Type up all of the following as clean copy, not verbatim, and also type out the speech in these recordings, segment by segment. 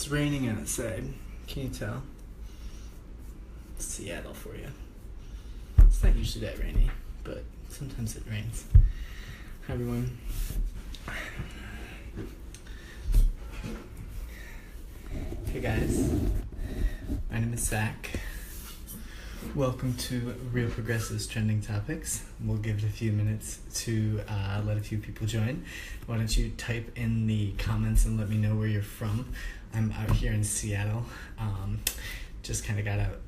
It's raining outside. Can you tell? It's Seattle for you. It's not usually that rainy, but sometimes it rains. Hi, everyone. Hey, guys. My name is Zach. Welcome to Real Progressive's Trending Topics. We'll give it a few minutes to let a few people join. Why don't you type in the comments and let me know where you're from. I'm out here in Seattle. Just kind of got out,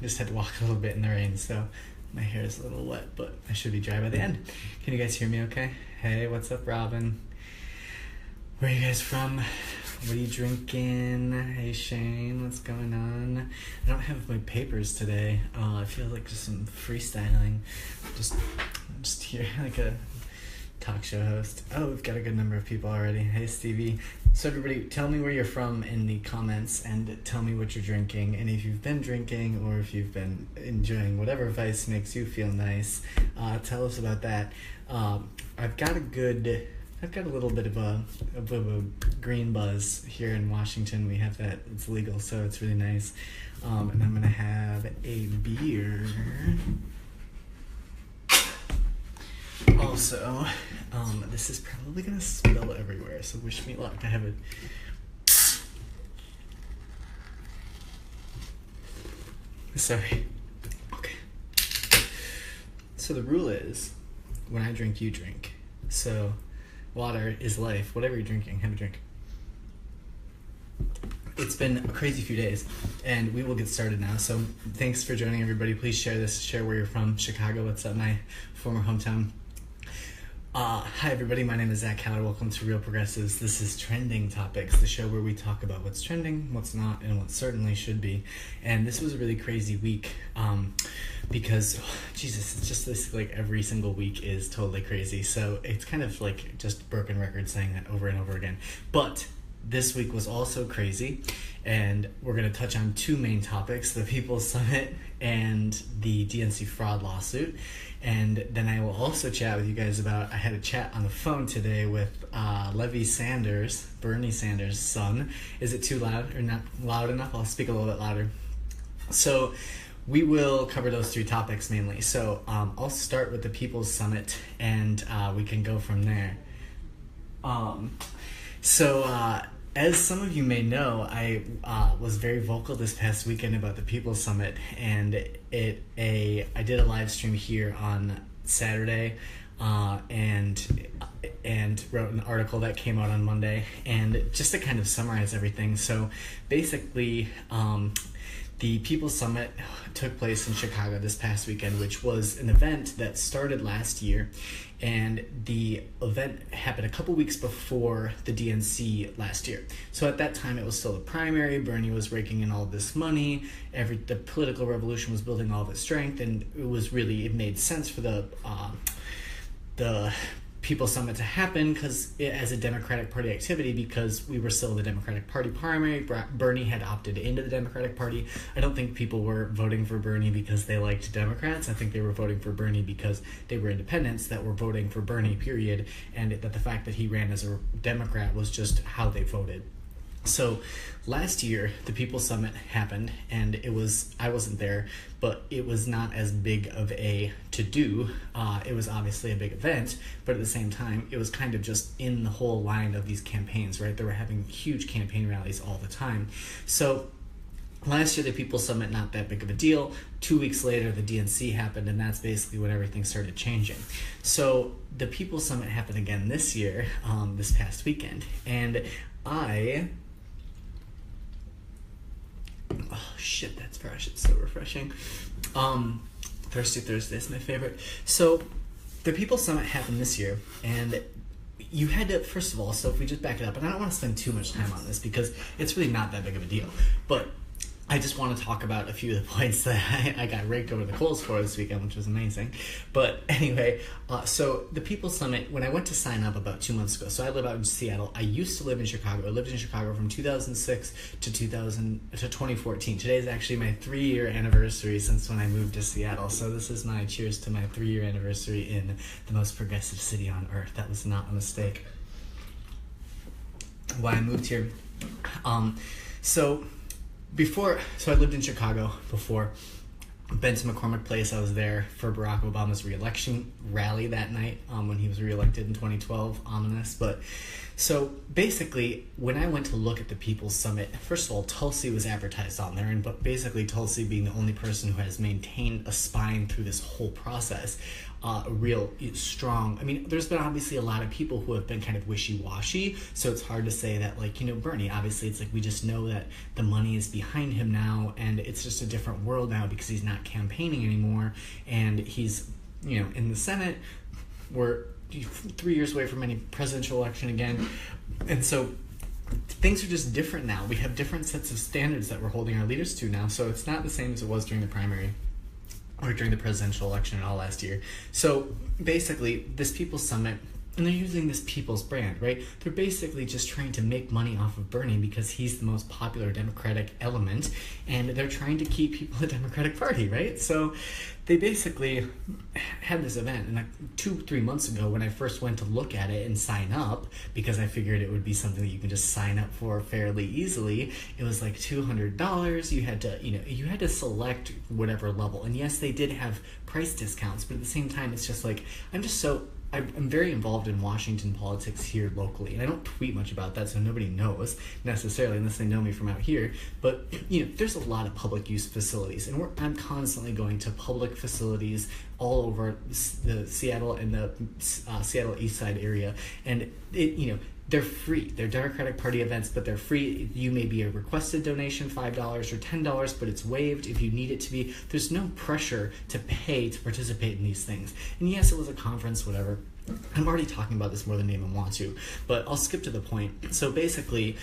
just had to walk a little bit in the rain, so my hair is a little wet, but I should be dry by the end. Can you guys hear me okay? Hey, what's up, Robin? Where are you guys from? What are you drinking? Hey, Shane, what's going on? I don't have my papers today. I feel like just some freestyling. Just here like a talk show host. Oh, we've got a good number of people already. Hey, Stevie. So everybody, tell me where you're from in the comments and tell me what you're drinking. And if you've been drinking or if you've been enjoying whatever vice makes you feel nice, tell us about that. I've got a little bit of a green buzz here in Washington. We have that. It's legal, so it's really nice. And I'm going to have a beer. Also, this is probably going to spill everywhere, so wish me luck. I have it. Sorry. Okay. So the rule is, when I drink, you drink. So water is life. Whatever you're drinking, have a drink. It's been a crazy few days, and we will get started now. So thanks for joining, everybody. Please share this. Share where you're from. Chicago, what's up, my former hometown. Hi, everybody. My name is Zach Haller. Welcome to Real Progressives. This is Trending Topics, the show where we talk about what's trending, what's not, and what certainly should be. And this was a really crazy week because, Jesus, it's just this, like, every single week is totally crazy. So it's kind of like just broken record saying that over and over again. But this week was also crazy, and we're going to touch on two main topics, the People's Summit and the DNC fraud lawsuit. And then I will also chat with you guys about, I had a chat on the phone today with Levi Sanders, Bernie Sanders' son. Is it too loud or not loud enough? I'll speak a little bit louder. So we will cover those three topics mainly. So I'll start with the People's Summit, and we can go from there. As some of you may know, I was very vocal this past weekend about the People's Summit, and I did a live stream here on Saturday, and wrote an article that came out on Monday, and just to kind of summarize everything. So basically, the People's Summit took place in Chicago this past weekend, which was an event that started last year, and the event happened a couple weeks before the DNC last year. So at that time, it was still a primary. Bernie was raking in all this money. The political revolution was building all of its strength, and it made sense for the People's Summit to happen as a Democratic Party activity, because we were still the Democratic Party primary. Bernie had opted into the Democratic Party. I don't think people were voting for Bernie because they liked Democrats. I think they were voting for Bernie because they were independents that were voting for Bernie, period, and that the fact that he ran as a Democrat was just how they voted. So last year, the People's Summit happened, and I wasn't there, but it was not as big of a to-do. It was obviously a big event, but at the same time, it was kind of just in the whole line of these campaigns, right? They were having huge campaign rallies all the time. So last year, the People's Summit, not that big of a deal. 2 weeks later, the DNC happened, and that's basically when everything started changing. So the People's Summit happened again this year, this past weekend, and oh shit, that's fresh. It's so refreshing. Thirsty Thursday is my favorite. So the People's Summit happened this year, and you had to, first of all, so if we just back it up, and I don't want to spend too much time on this because it's really not that big of a deal, but I just want to talk about a few of the points that I got raked over the coals for this weekend, which was amazing. But anyway, so the People's Summit, when I went to sign up about 2 months ago, so I live out in Seattle. I used to live in Chicago. I lived in Chicago from 2006 to 2014. Today is actually my 3-year anniversary since when I moved to Seattle. So this is my cheers to my 3-year anniversary in the most progressive city on earth. That was not a mistake. Why I moved here. So I lived in Chicago before. Been to McCormick Place. I was there for Barack Obama's re-election rally that night when he was re-elected in 2012. Ominous. But so basically, when I went to look at the People's Summit, first of all, Tulsi was advertised on there, but basically Tulsi being the only person who has maintained a spine through this whole process, a real strong. I mean, there's been obviously a lot of people who have been kind of wishy-washy, so it's hard to say that, like, Bernie, obviously it's like we just know that the money is behind him now, and it's just a different world now because he's not campaigning anymore, and he's, in the Senate. We're 3 years away from any presidential election again, and so things are just different now. We have different sets of standards that we're holding our leaders to now, so it's not the same as it was during the primary or during the presidential election and all last year. So basically, this People's Summit, and they're using this People's brand, right? They're basically just trying to make money off of Bernie because he's the most popular Democratic element, and they're trying to keep people in the Democratic Party, right? So they basically had this event, and 2-3 months ago when I first went to look at it and sign up, because I figured it would be something that you can just sign up for fairly easily, it was like $200. You had to select whatever level, and yes, they did have price discounts, but at the same time, it's just like, I'm very involved in Washington politics here locally, and I don't tweet much about that, so nobody knows necessarily unless they know me from out here. But there's a lot of public use facilities, and I'm constantly going to public facilities all over the Seattle and the Seattle East Side area, and they're free. They're Democratic Party events, but they're free. You may be a requested donation, $5 or $10, but it's waived if you need it to be. There's no pressure to pay to participate in these things. And yes, it was a conference, whatever. I'm already talking about this more than I even want to, but I'll skip to the point. So basically,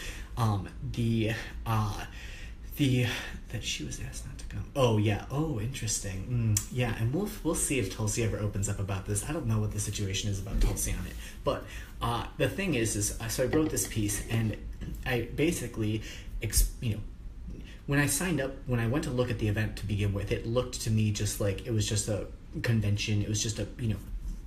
that she was asked not to come. Oh yeah. Oh, interesting. Yeah, and we'll see if Tulsi ever opens up about this. I don't know what the situation is about Tulsi on it, but the thing is so I wrote this piece, and I basically, when I signed up, when I went to look at the event to begin with, it looked to me just like it was just a convention. It was just a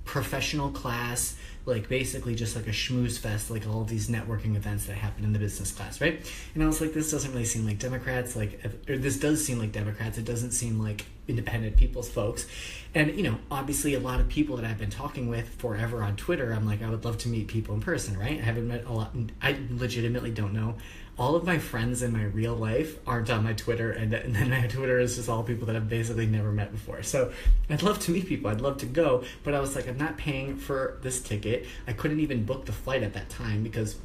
professional class, like basically just like a schmooze fest, like all of these networking events that happen in the business class, right? And I was like, this doesn't really seem like Democrats, or this does seem like Democrats, it doesn't seem like independent people's folks. And obviously a lot of people that I've been talking with forever on Twitter, I'm like, I would love to meet people in person, right? I haven't met a lot. I legitimately don't know. All of my friends in my real life aren't on my Twitter, and then my Twitter is just all people that I've basically never met before. So I'd love to meet people. I'd love to go, but I was like, I'm not paying for this ticket. I couldn't even book the flight at that time because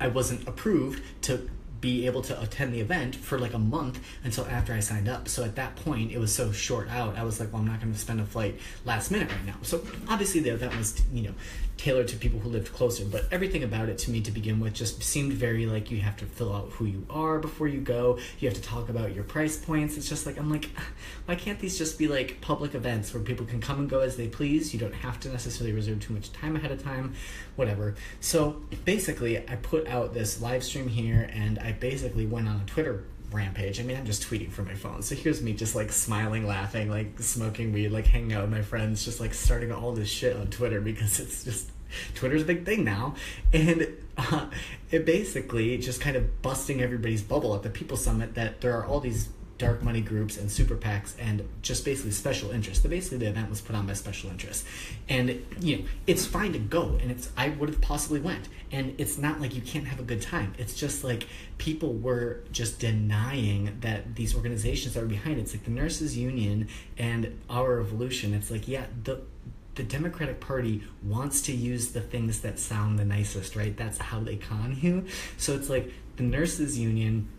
I wasn't approved to be able to attend the event for like a month until after I signed up. So at that point, it was so short out, I was like, well, I'm not going to spend a flight last minute right now. So obviously the event was, tailored to people who lived closer, but everything about it to me to begin with just seemed very like you have to fill out who you are before you go. You have to talk about your price points. It's just like, I'm like, why can't these just be like public events where people can come and go as they please? You don't have to necessarily reserve too much time ahead of time, whatever. So basically I put out this live stream here, and I basically went on a Twitter rampage. I mean, I'm just tweeting from my phone. So here's me just like smiling, laughing, like smoking weed, like hanging out with my friends, just like starting all this shit on Twitter because it's just, Twitter's a big thing now. And it basically just kind of busting everybody's bubble at the People's Summit that there are all these dark money groups and super PACs and just basically special interests. Basically the event was put on by special interests. And, it's fine to go, and I would have possibly went. And it's not like you can't have a good time. It's just like people were just denying that these organizations that are behind it. It's like the Nurses Union and Our Revolution. It's like, yeah, the Democratic Party wants to use the things that sound the nicest, right? That's how they con you. So it's like the Nurses Union,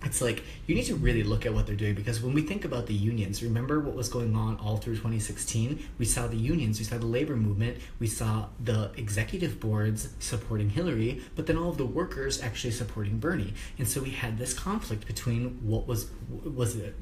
it's like you need to really look at what they're doing, because when we think about the unions, remember what was going on all through 2016? We saw the unions, we saw the labor movement, we saw the executive boards supporting Hillary, but then all of the workers actually supporting Bernie. And so we had this conflict between what was it,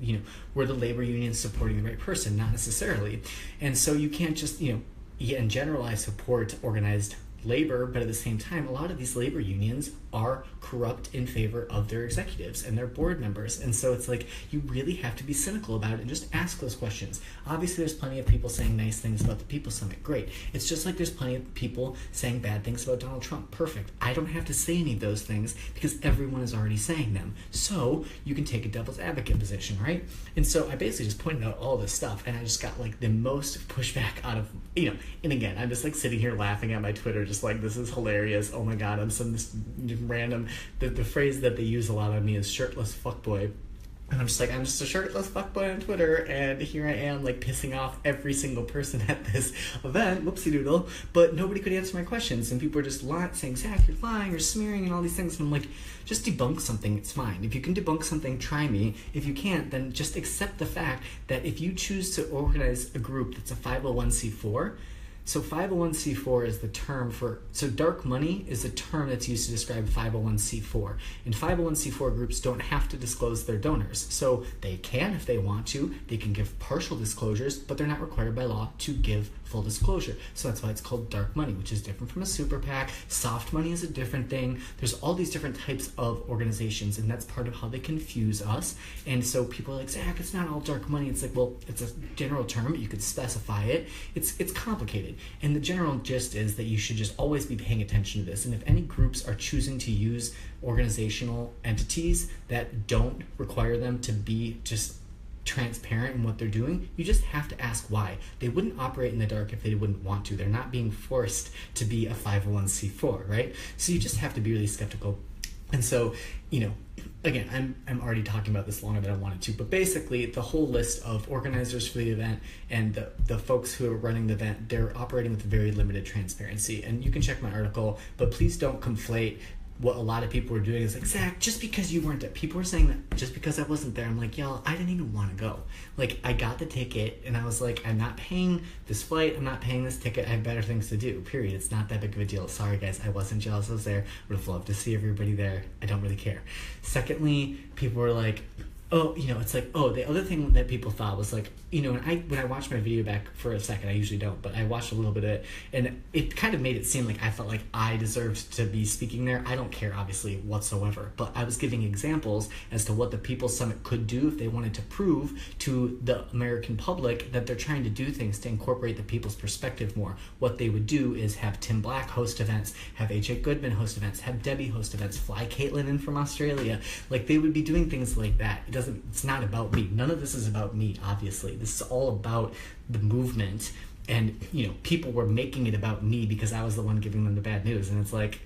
were the labor unions supporting the right person? Not necessarily. And so you can't just, and generalized support organized labor, but at the same time, a lot of these labor unions are corrupt in favor of their executives and their board members. And so it's like, you really have to be cynical about it and just ask those questions. Obviously, there's plenty of people saying nice things about the People's Summit. Great. It's just like there's plenty of people saying bad things about Donald Trump. Perfect. I don't have to say any of those things because everyone is already saying them. So you can take a devil's advocate position, right? And so I basically just pointed out all this stuff, and I just got like the most pushback out of, and again, I'm just like sitting here laughing at my Twitter, just like, this is hilarious. Oh my God, I'm some random, the phrase that they use a lot on me is shirtless fuckboy. And I'm just like, I'm just a shirtless fuckboy on Twitter, and here I am, like, pissing off every single person at this event, whoopsie doodle, but nobody could answer my questions, and people were just saying, Zach, you're lying, you're smearing, and all these things, and I'm like, just debunk something, it's fine. If you can debunk something, try me. If you can't, then just accept the fact that if you choose to organize a group that's a 501c4, so 501c4 is the term for, so dark money is a term that's used to describe 501c4. And 501c4 groups don't have to disclose their donors. So they can if they want to. They can give partial disclosures, but they're not required by law to give full disclosure. So that's why it's called dark money, which is different from a super PAC. Soft money is a different thing. There's all these different types of organizations, and that's part of how they confuse us. And so people are like, Zach, it's not all dark money. It's like, well, it's a general term. You could specify it. It's complicated. And the general gist is that you should just always be paying attention to this. And if any groups are choosing to use organizational entities that don't require them to be just transparent in what they're doing, you just have to ask why. They wouldn't operate in the dark if they wouldn't want to. They're not being forced to be a 501c4, right? So you just have to be really skeptical. And so, again, I'm already talking about this longer than I wanted to, but basically the whole list of organizers for the event and the folks who are running the event, they're operating with very limited transparency. And you can check my article, but please don't conflate what a lot of people were doing. Is like, Zach, just because you weren't there, people were saying that just because I wasn't there. I'm like, y'all, I didn't even want to go. Like, I got the ticket and I was like, I'm not paying this flight, I'm not paying this ticket, I have better things to do, period. It's not that big of a deal. Sorry guys, I wasn't jealous I was there. Would have loved to see everybody there. I don't really care. Secondly, people were like, oh, it's like, oh, the other thing that people thought was like, when I watched my video back for a second, I usually don't, but I watched a little bit of it, and it kind of made it seem like I felt like I deserved to be speaking there. I don't care, obviously, whatsoever, but I was giving examples as to what the People's Summit could do if they wanted to prove to the American public that they're trying to do things to incorporate the people's perspective more. What they would do is have Tim Black host events, have AJ Goodman host events, have Debbie host events, fly Caitlin in from Australia. Like, they would be doing things like that. It's not about me. None of this is about me, obviously. This is all about the movement, and people were making it about me because I was the one giving them the bad news. And it's like,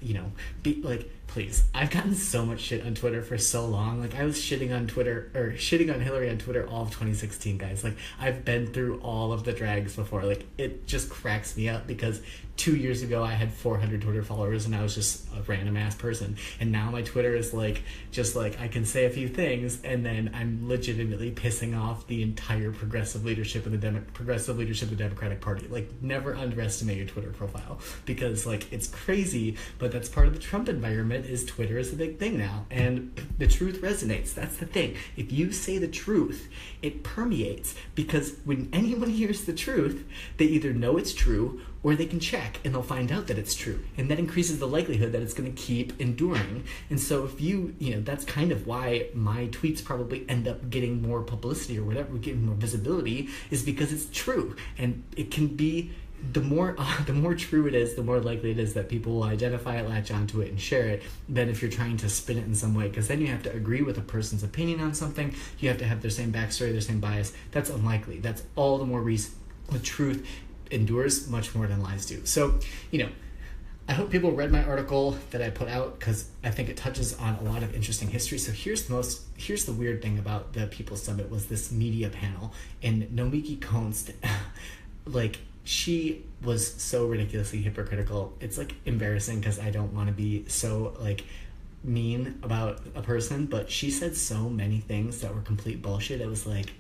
please, I've gotten so much shit on Twitter for so long. Like, I was shitting on Hillary on Twitter all of 2016, guys. Like, I've been through all of the drags before. Like, it just cracks me up because 2 years ago I had 400 Twitter followers and I was just a random ass person, and now my Twitter is like, just like, I can say a few things and then I'm legitimately pissing off the entire progressive leadership of the Democratic Party. Like, never underestimate your Twitter profile, because like, it's crazy, but that's part of the Trump environment. Is Twitter is a big thing now, and the truth resonates. That's the thing. If you say the truth, it permeates, because when anyone hears the truth, they either know it's true or they can check and they'll find out that it's true, and that increases the likelihood that it's going to keep enduring. And so if that's kind of why my tweets probably end up getting more publicity or whatever, getting more visibility, is because it's true. And it can be, the more true it is, the more likely it is that people will identify it, latch onto it, and share it, than if you're trying to spin it in some way, because then you have to agree with a person's opinion on something. You have to have their same backstory, their same bias. That's unlikely. That's all the more reason the truth endures much more than lies do. So, I hope people read my article that I put out, because I think it touches on a lot of interesting history. So here's the weird thing about the People's Summit was this media panel, and Nomiki Konst, like, she was so ridiculously hypocritical. It's like embarrassing, because I don't want to be so like mean about a person, but she said so many things that were complete bullshit. It was like,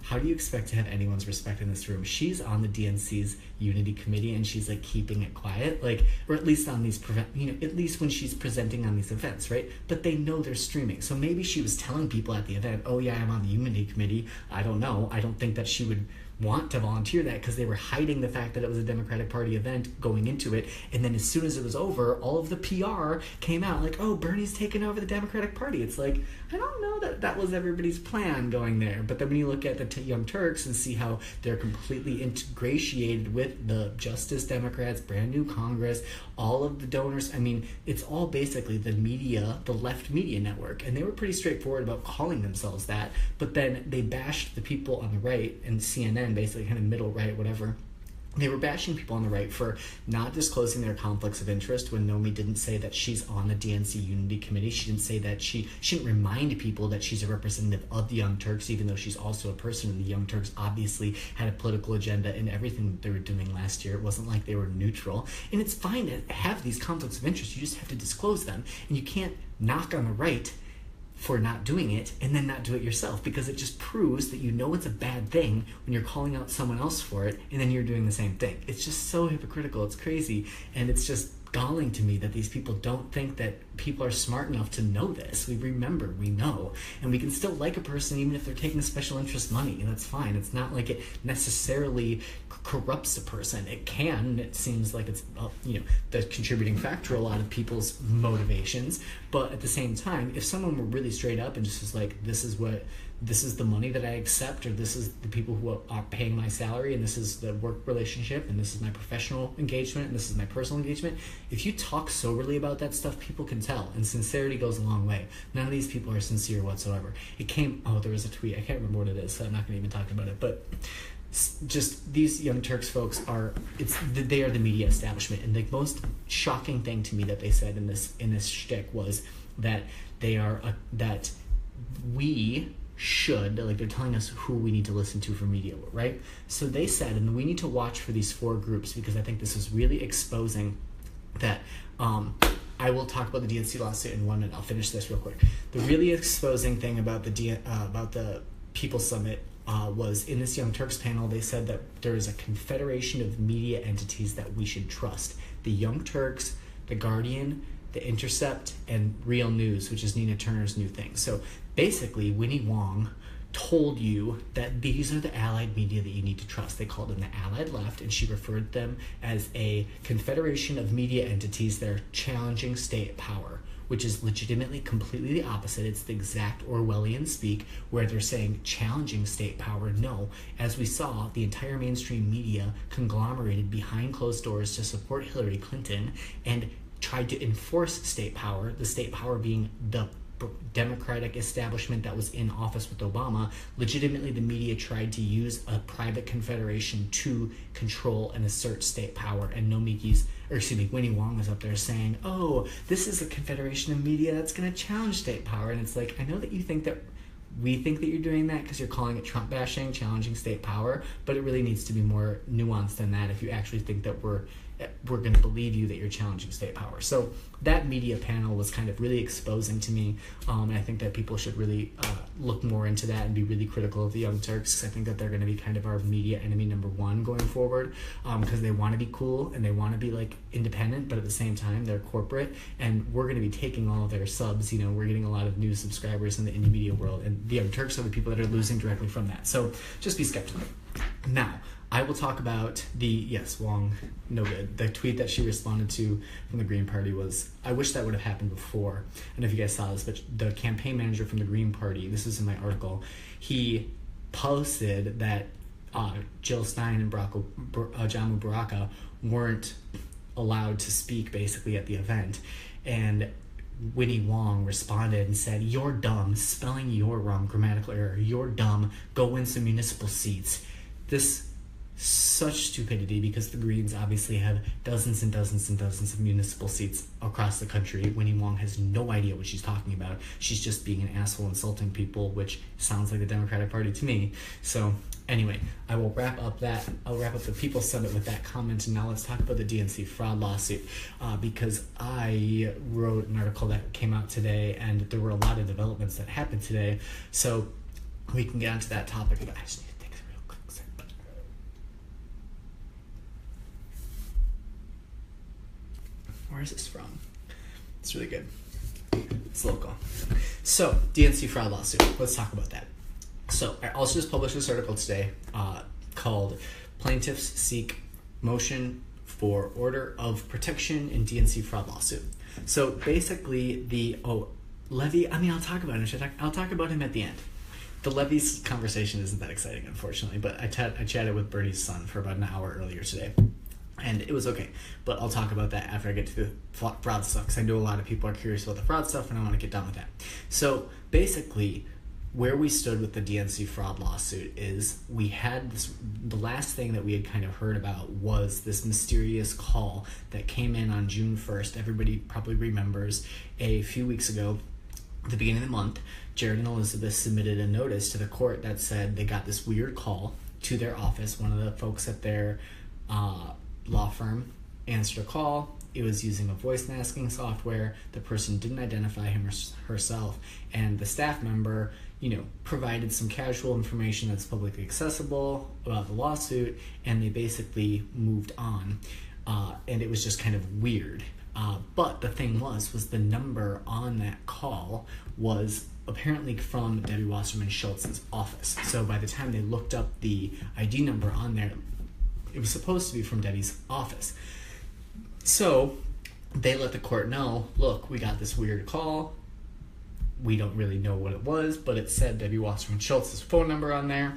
how do you expect to have anyone's respect in this room? She's on the DNC's Unity Committee, and she's like keeping it quiet, like, or at least on these, at least when she's presenting on these events, right? But they know they're streaming. So maybe she was telling people at the event, oh yeah, I'm on the Unity Committee. I don't know. I don't think that she would want to volunteer that because they were hiding the fact that it was a Democratic Party event going into it. And then as soon as it was over, all of the PR came out like, oh, Bernie's taking over the Democratic Party. It's like, I don't know that that was everybody's plan going there. But then when you look at the Young Turks and see how they're completely ingratiated with the Justice Democrats, brand new Congress, all of the donors, I mean, it's all basically the media, the left media network. And they were pretty straightforward about calling themselves that. But then they bashed the people on the right, and CNN, basically kind of middle right, whatever. They were bashing people on the right for not disclosing their conflicts of interest when Nomi didn't say that she's on the DNC Unity Committee. She didn't say that she didn't remind people that she's a representative of the Young Turks, even though she's also a person. And the Young Turks obviously had a political agenda in everything that they were doing last year. It wasn't like they were neutral. And it's fine to have these conflicts of interest. You just have to disclose them. And you can't knock on the right for not doing it and then not do it yourself, because it just proves that you know it's a bad thing when you're calling out someone else for it and then you're doing the same thing. It's just so hypocritical. It's crazy. And it's just galling to me that these people don't think that people are smart enough to know this. We remember, we know, and we can still like a person even if they're taking special interest money, and that's fine. It's not like it necessarily corrupts a person. It can. It seems like it's the contributing factor to a lot of people's motivations. But at the same time, if someone were really straight up and just was like, this is the money that I accept, or this is the people who are paying my salary, and this is the work relationship, and this is my professional engagement, and this is my personal engagement. If you talk soberly about that stuff, people can tell, and sincerity goes a long way. None of these people are sincere whatsoever. There was a tweet, I can't remember what it is, so I'm not going to even talk about it, but just these Young Turks folks they are the media establishment. And the most shocking thing to me that they said in this shtick was that that we should, like, they're telling us who we need to listen to for media, right? So they said, and we need to watch for these 4 groups, because I think this is really exposing that. I will talk about the DNC lawsuit in 1 minute. I'll finish this real quick. The really exposing thing about the People's Summit was in this Young Turks panel. They said that there is a confederation of media entities that we should trust: the Young Turks, the Guardian, The Intercept, and Real News, which is Nina Turner's new thing. So basically, Winnie Wong told you that these are the allied media that you need to trust. They called them the Allied Left, and she referred them as a confederation of media entities that are challenging state power, which is legitimately completely the opposite. It's the exact Orwellian speak, where they're saying challenging state power. No, as we saw, the entire mainstream media conglomerated behind closed doors to support Hillary Clinton and tried to enforce state power, the state power being the Democratic establishment that was in office with Obama. Legitimately, the media tried to use a private confederation to control and assert state power. And Winnie Wong was up there saying, oh, this is a confederation of media that's going to challenge state power. And it's like, I know that you think that we think that you're doing that because you're calling it Trump bashing, challenging state power, but it really needs to be more nuanced than that if you actually think that we're going to believe you that you're challenging state power. So that media panel was kind of really exposing to me, and I think that people should really look more into that and be really critical of the Young Turks, because I think that they're going to be kind of our media enemy number 1 going forward, because they want to be cool and they want to be like independent, but at the same time they're corporate, and we're going to be taking all of their subs. We're getting a lot of new subscribers in the indie media world, and the Young Turks are the people that are losing directly from that. So just be skeptical. Now, I will talk about Wong, no good. The tweet that she responded to from the Green Party was, I wish that would have happened before. I don't know if you guys saw this, but the campaign manager from the Green Party, this is in my article, he posted that Jill Stein and Jamu Baraka weren't allowed to speak basically at the event. And Winnie Wong responded and said, "You're dumb, spelling you're wrong, grammatical error, you're dumb, go win some municipal seats." This such stupidity, because the Greens obviously have dozens and dozens and dozens of municipal seats across the country. Winnie Wong has no idea what she's talking about. She's just being an asshole, insulting people, which sounds like the Democratic Party to me. So anyway, I will wrap up the People's Summit with that comment, and now let's talk about the DNC fraud lawsuit, because I wrote an article that came out today, and there were a lot of developments that happened today, so we can get onto that topic. But I just need to take a real quick second. Where is this from? It's really good. It's local. So, DNC fraud lawsuit. Let's talk about that. So, I also just published this article today, called Plaintiffs Seek Motion for Order of Protection in DNC Fraud Lawsuit. So basically Levi, I'll talk about him. I'll talk about him at the end. The Levi's conversation isn't that exciting, unfortunately, but I chatted with Bertie's son for about an hour earlier today, and it was okay. But I'll talk about that after I get to the fraud stuff, because I know a lot of people are curious about the fraud stuff, and I want to get done with that. So basically, where we stood with the DNC fraud lawsuit is we had the last thing that we had kind of heard about was this mysterious call that came in on June 1st. Everybody probably remembers a few weeks ago, at the beginning of the month, Jared and Elizabeth submitted a notice to the court that said they got this weird call to their office. One of the folks at their law firm answered a call. It was using a voice masking software. The person didn't identify him or herself, and the staff member, provided some casual information that's publicly accessible about the lawsuit, and they basically moved on. And it was just kind of weird. But the thing was the number on that call was apparently from Debbie Wasserman Schultz's office. So by the time they looked up the ID number on there, it was supposed to be from Debbie's office. So they let the court know, look, we got this weird call. We don't really know what it was, but it said Debbie Wasserman Schultz's phone number on there.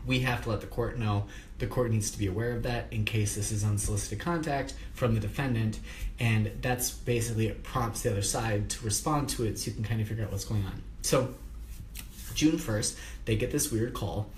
We have to let the court know. The court needs to be aware of that in case this is unsolicited contact from the defendant, and that's basically it prompts the other side to respond to it so you can kind of figure out what's going on. So June 1st, they get this weird call.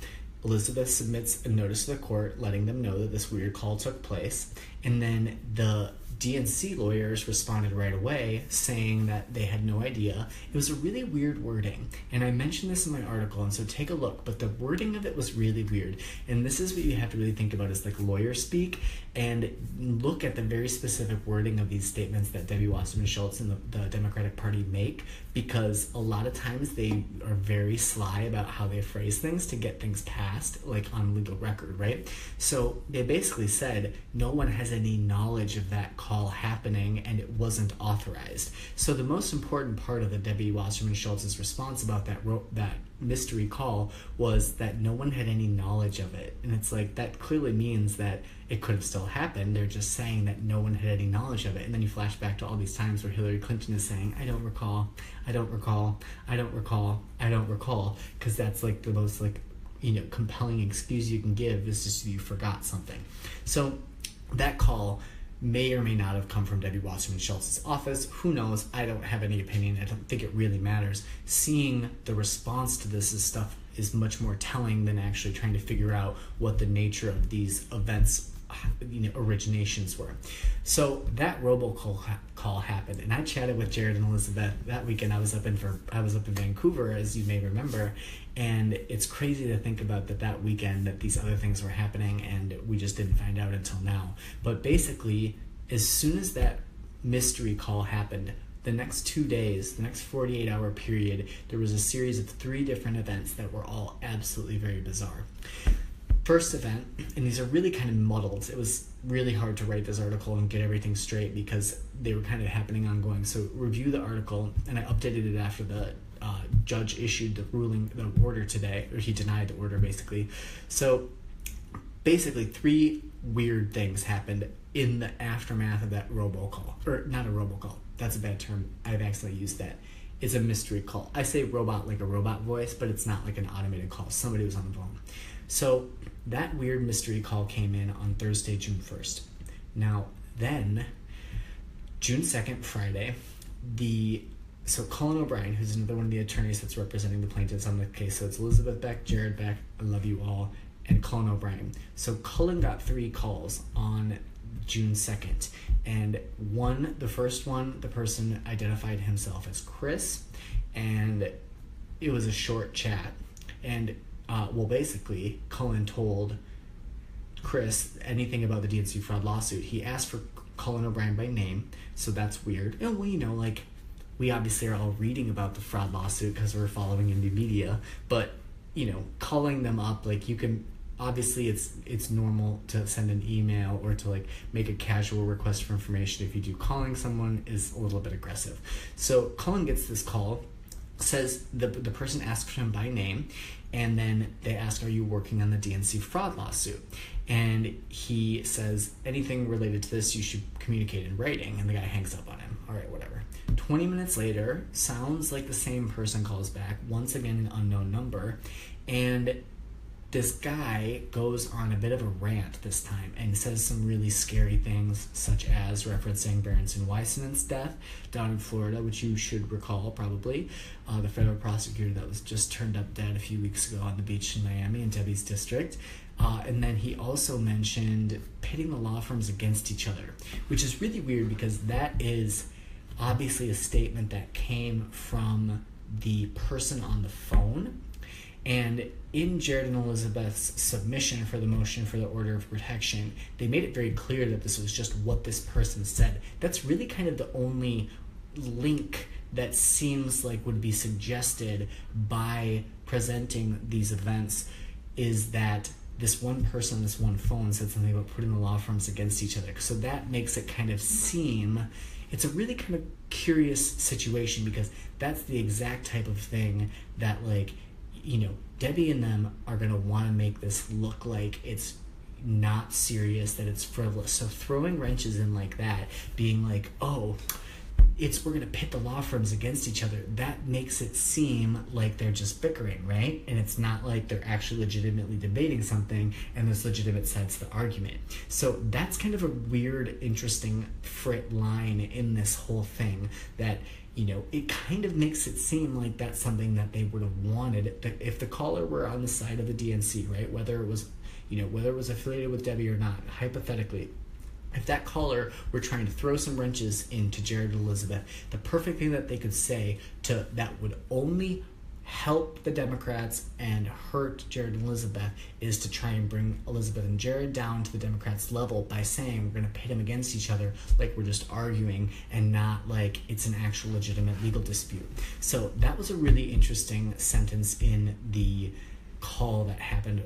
Elizabeth submits a notice to the court letting them know that this weird call took place, and then the DNC lawyers responded right away saying that they had no idea. It was a really weird wording, and I mentioned this in my article, and so take a look, but the wording of it was really weird, and this is what you have to really think about is like lawyer speak, and look at the very specific wording of these statements that Debbie Wasserman Schultz and the Democratic Party make, because a lot of times they are very sly about how they phrase things to get things passed, like on legal record, right? So they basically said no one has any knowledge of that call happening and it wasn't authorized. So the most important part of the Debbie Wasserman Schultz's response about that mystery call was that no one had any knowledge of it. And it's like, that clearly means that it could have still happened. They're just saying that no one had any knowledge of it. And then you flash back to all these times where Hillary Clinton is saying, I don't recall, I don't recall, I don't recall, I don't recall, because that's like the most compelling excuse you can give is just you forgot something. So that call may or may not have come from Debbie Wasserman Schultz's office. Who knows? I don't have any opinion. I don't think it really matters. Seeing the response to this stuff is much more telling than actually trying to figure out what the nature of these events originations were. So that robocall happened, and I chatted with Jared and Elizabeth that weekend. I was up in Vancouver, as you may remember, and it's crazy to think about that weekend that these other things were happening, and we just didn't find out until now. But basically, as soon as that mystery call happened, the next 2 days, the next 48-hour period, there was a series of 3 different events that were all absolutely very bizarre. First event, and these are really kind of muddled. It was really hard to write this article and get everything straight because they were kind of happening ongoing. So review the article, and I updated it after the judge issued the order today, or he denied the order basically. So basically 3 weird things happened in the aftermath of that robocall, or not a robocall. That's a bad term. I've accidentally used that. It's a mystery call. I say robot like a robot voice, but it's not like an automated call. Somebody was on the phone. So that weird mystery call came in on Thursday, June 1st. Now, then, June 2nd, Friday, so Colin O'Brien, who's another one of the attorneys that's representing the plaintiffs on the case, so it's Elizabeth Beck, Jared Beck, I love you all, and Colin O'Brien. So Colin got 3 calls on June 2nd, and the first one, the person identified himself as Chris, and it was a short chat, and basically, Cullen told Chris anything about the DNC fraud lawsuit. He asked for Colin O'Brien by name, so that's weird. And we obviously are all reading about the fraud lawsuit because we're following indie media, but, calling them up, you can, obviously it's normal to send an email or to, make a casual request for information. If you do calling someone is a little bit aggressive. So Colin gets this call says the person asks him by name, and then they ask, are you working on the DNC fraud lawsuit? And he says, anything related to this you should communicate in writing. And the guy hangs up on him. All right, whatever. 20 minutes later, sounds like the same person calls back, once again an unknown number, and this guy goes on a bit of a rant this time and says some really scary things, such as referencing Berenson Weissman's death down in Florida, which you should recall probably, the federal prosecutor that was just turned up dead a few weeks ago on the beach in Miami in Debbie's district. And then he also mentioned pitting the law firms against each other, which is really weird because that is obviously a statement that came from the person on the phone. And in Jared and Elizabeth's submission for the motion for the order of protection, they made it very clear that this was just what this person said. That's really kind of the only link that seems like would be suggested by presenting these events, is that this one person on this one phone said something about putting the law firms against each other. So that makes it kind of seem, it's a really kind of curious situation, because that's the exact type of thing that, like, you know, Debbie and them are going to want to make this look like it's not serious, that it's frivolous. So throwing wrenches in like that, being like, oh, we're going to pit the law firms against each other, that makes it seem like they're just bickering, right? And it's not like they're actually legitimately debating something and there's legitimate sides to the argument. So that's kind of a weird, interesting line in this whole thing, that, you know, it kind of makes it seem like that's something that they would have wanted if the caller were on the side of the DNC, right? Whether it was affiliated with Debbie or not, hypothetically. If that caller were trying to throw some wrenches into Jared and Elizabeth, the perfect thing that they could say that would only help the Democrats and hurt Jared and Elizabeth is to try and bring Elizabeth and Jared down to the Democrats' level by saying we're going to pit them against each other like we're just arguing, and not like it's an actual legitimate legal dispute. So that was a really interesting sentence in the call that happened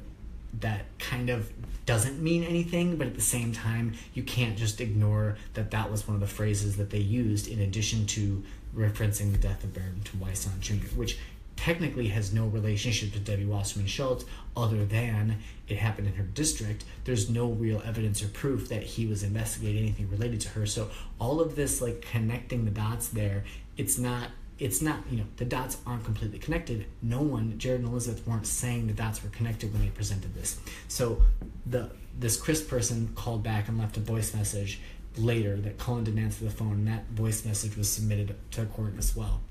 that kind of doesn't mean anything, but at the same time, you can't just ignore that was one of the phrases that they used in addition to referencing the death of Barrington Weissman Jr., which technically has no relationship to Debbie Wasserman Schultz other than it happened in her district. There's no real evidence or proof that he was investigating anything related to her. So all of this, like, connecting the dots there, it's not, you know, the dots aren't completely connected. Jared and Elizabeth weren't saying the dots were connected when they presented this. So this Chris person called back and left a voice message later that Cullen didn't answer the phone, and that voice message was submitted to court as well.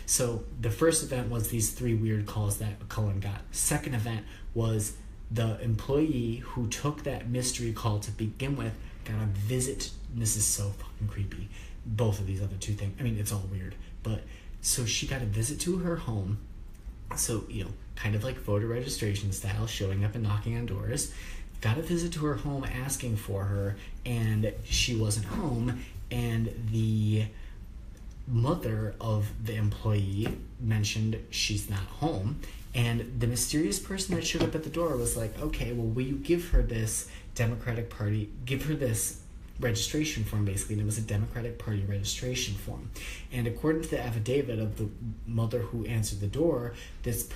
So the first event was these 3 weird calls that Cullen got. Second event was the employee who took that mystery call to begin with got a visit. This is so fucking creepy. Both of these other 2 things. I mean, it's all weird. But so she got a visit to her home. So, you know, kind of like voter registration style, showing up and knocking on doors. Got a visit to her home asking for her, and she wasn't home. And the mother of the employee mentioned she's not home, and the mysterious person that showed up at the door was like, okay, well, will you give her this registration form, basically. And it was a Democratic Party registration form. And according to the affidavit of the mother who answered the door, this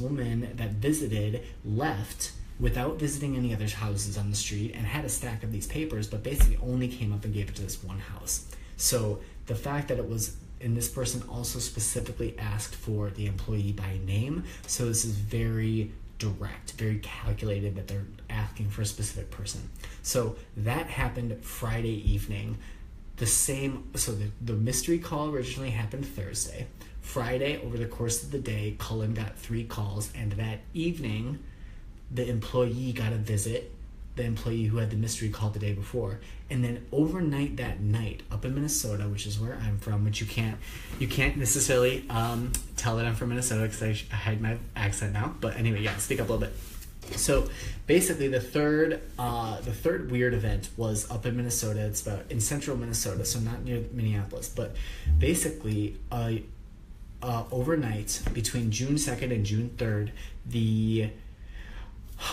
woman that visited, left without visiting any other houses on the street and had a stack of these papers, but basically only came up and gave it to this one house. So the fact that it was, and this person also specifically asked for the employee by name, so this is very direct, very calculated that they're asking for a specific person. So that happened Friday evening. The mystery call originally happened Thursday. Friday, over the course of the day, Cullen got 3 calls, and that evening, the employee got a visit, the employee who had the mystery call the day before. And then overnight that night, up in Minnesota, which is where I'm from, which you can't necessarily tell that I'm from Minnesota because I hide my accent now. But anyway, yeah, speak up a little bit. So basically the third weird event was up in Minnesota. It's about in central Minnesota, so not near Minneapolis, but basically overnight between June 2nd and June 3rd,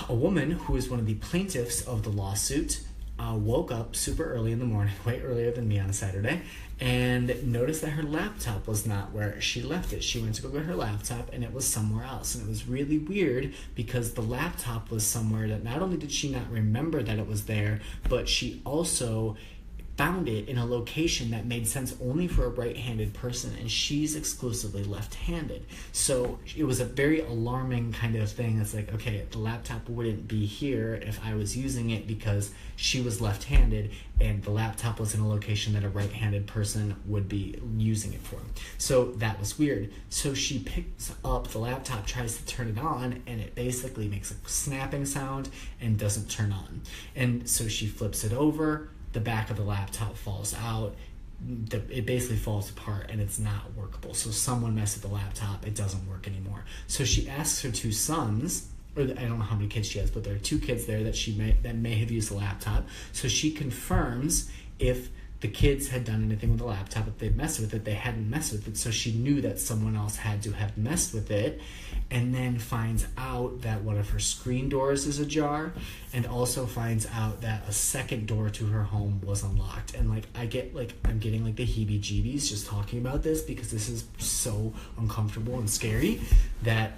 a woman who is one of the plaintiffs of the lawsuit woke up super early in the morning, way earlier than me on a Saturday, and noticed that her laptop was not where she left it. She went to go get her laptop, and it was somewhere else. And it was really weird because the laptop was somewhere that not only did she not remember that it was there, but she also found it in a location that made sense only for a right-handed person, and she's exclusively left-handed. So it was a very alarming kind of thing. It's like, okay, the laptop wouldn't be here if I was using it because she was left-handed, and the laptop was in a location that a right-handed person would be using it for. So that was weird. So she picks up the laptop, tries to turn it on, and it basically makes a snapping sound and doesn't turn on. And so she flips it over, the back of the laptop falls out, it basically falls apart, and it's not workable. So someone messed with the laptop, it doesn't work anymore. So she asks her two sons, or I don't know how many kids she has, but there are two kids there that may have used the laptop. So she confirms if the kids had done anything with the laptop, if they'd messed with it. They hadn't messed with it, so she knew that someone else had to have messed with it, and then finds out that one of her screen doors is ajar, and also finds out that a second door to her home was unlocked. And I'm getting the heebie-jeebies just talking about this, because this is so uncomfortable and scary that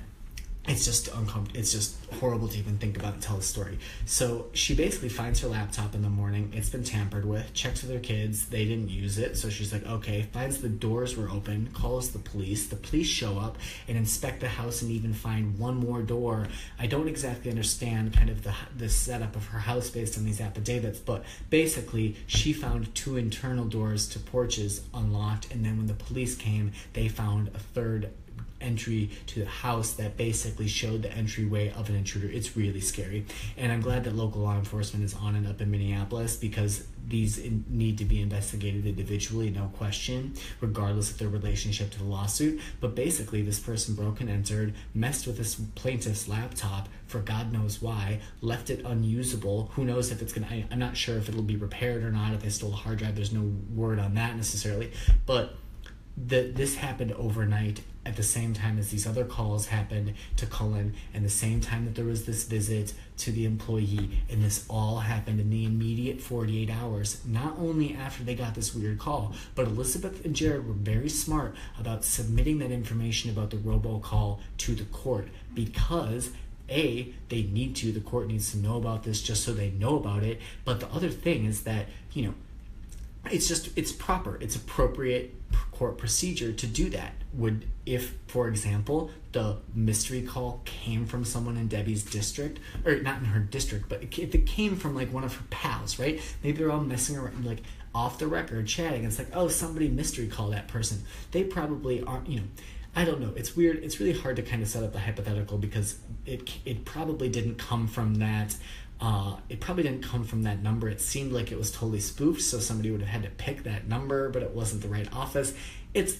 it's just uncomfortable. It's just horrible to even think about and tell the story. So she basically finds her laptop in the morning. It's been tampered with. Checks with her kids. They didn't use it. So she's like, okay. Finds the doors were open. Calls the police. The police show up and inspect the house and even find one more door. I don't exactly understand kind of the setup of her house based on these affidavits, but basically she found two internal doors to porches unlocked, and then when the police came, they found a third entry to the house that basically showed the entryway of an intruder. It's really scary, and I'm glad that local law enforcement is on and up in Minneapolis, because these need to be investigated individually, no question, regardless of their relationship to the lawsuit. But basically, this person broke and entered, messed with this plaintiff's laptop for God knows why, left it unusable. Who knows if it's I'm not sure if it'll be repaired or not, if they stole a hard drive. There's no word on that necessarily, but this happened overnight at the same time as these other calls happened to Cullen, and the same time that there was this visit to the employee, and this all happened in the immediate 48 hours. Not only after they got this weird call, but Elizabeth and Jared were very smart about submitting that information about the robocall to the court, because they need to. The court needs to know about this just so they know about it. But the other thing is that, it's proper. It's appropriate court procedure to do that. If, for example, the mystery call came from someone in Debbie's district, or not in her district, but if it came from one of her pals, right? Maybe they're all messing around, off the record, chatting. It's like, oh, somebody mystery called that person. They probably aren't, I don't know. It's weird. It's really hard to kind of set up a hypothetical, because it probably didn't come from that. It probably didn't come from that number. It seemed like it was totally spoofed, so somebody would have had to pick that number, but it wasn't the right office. It's,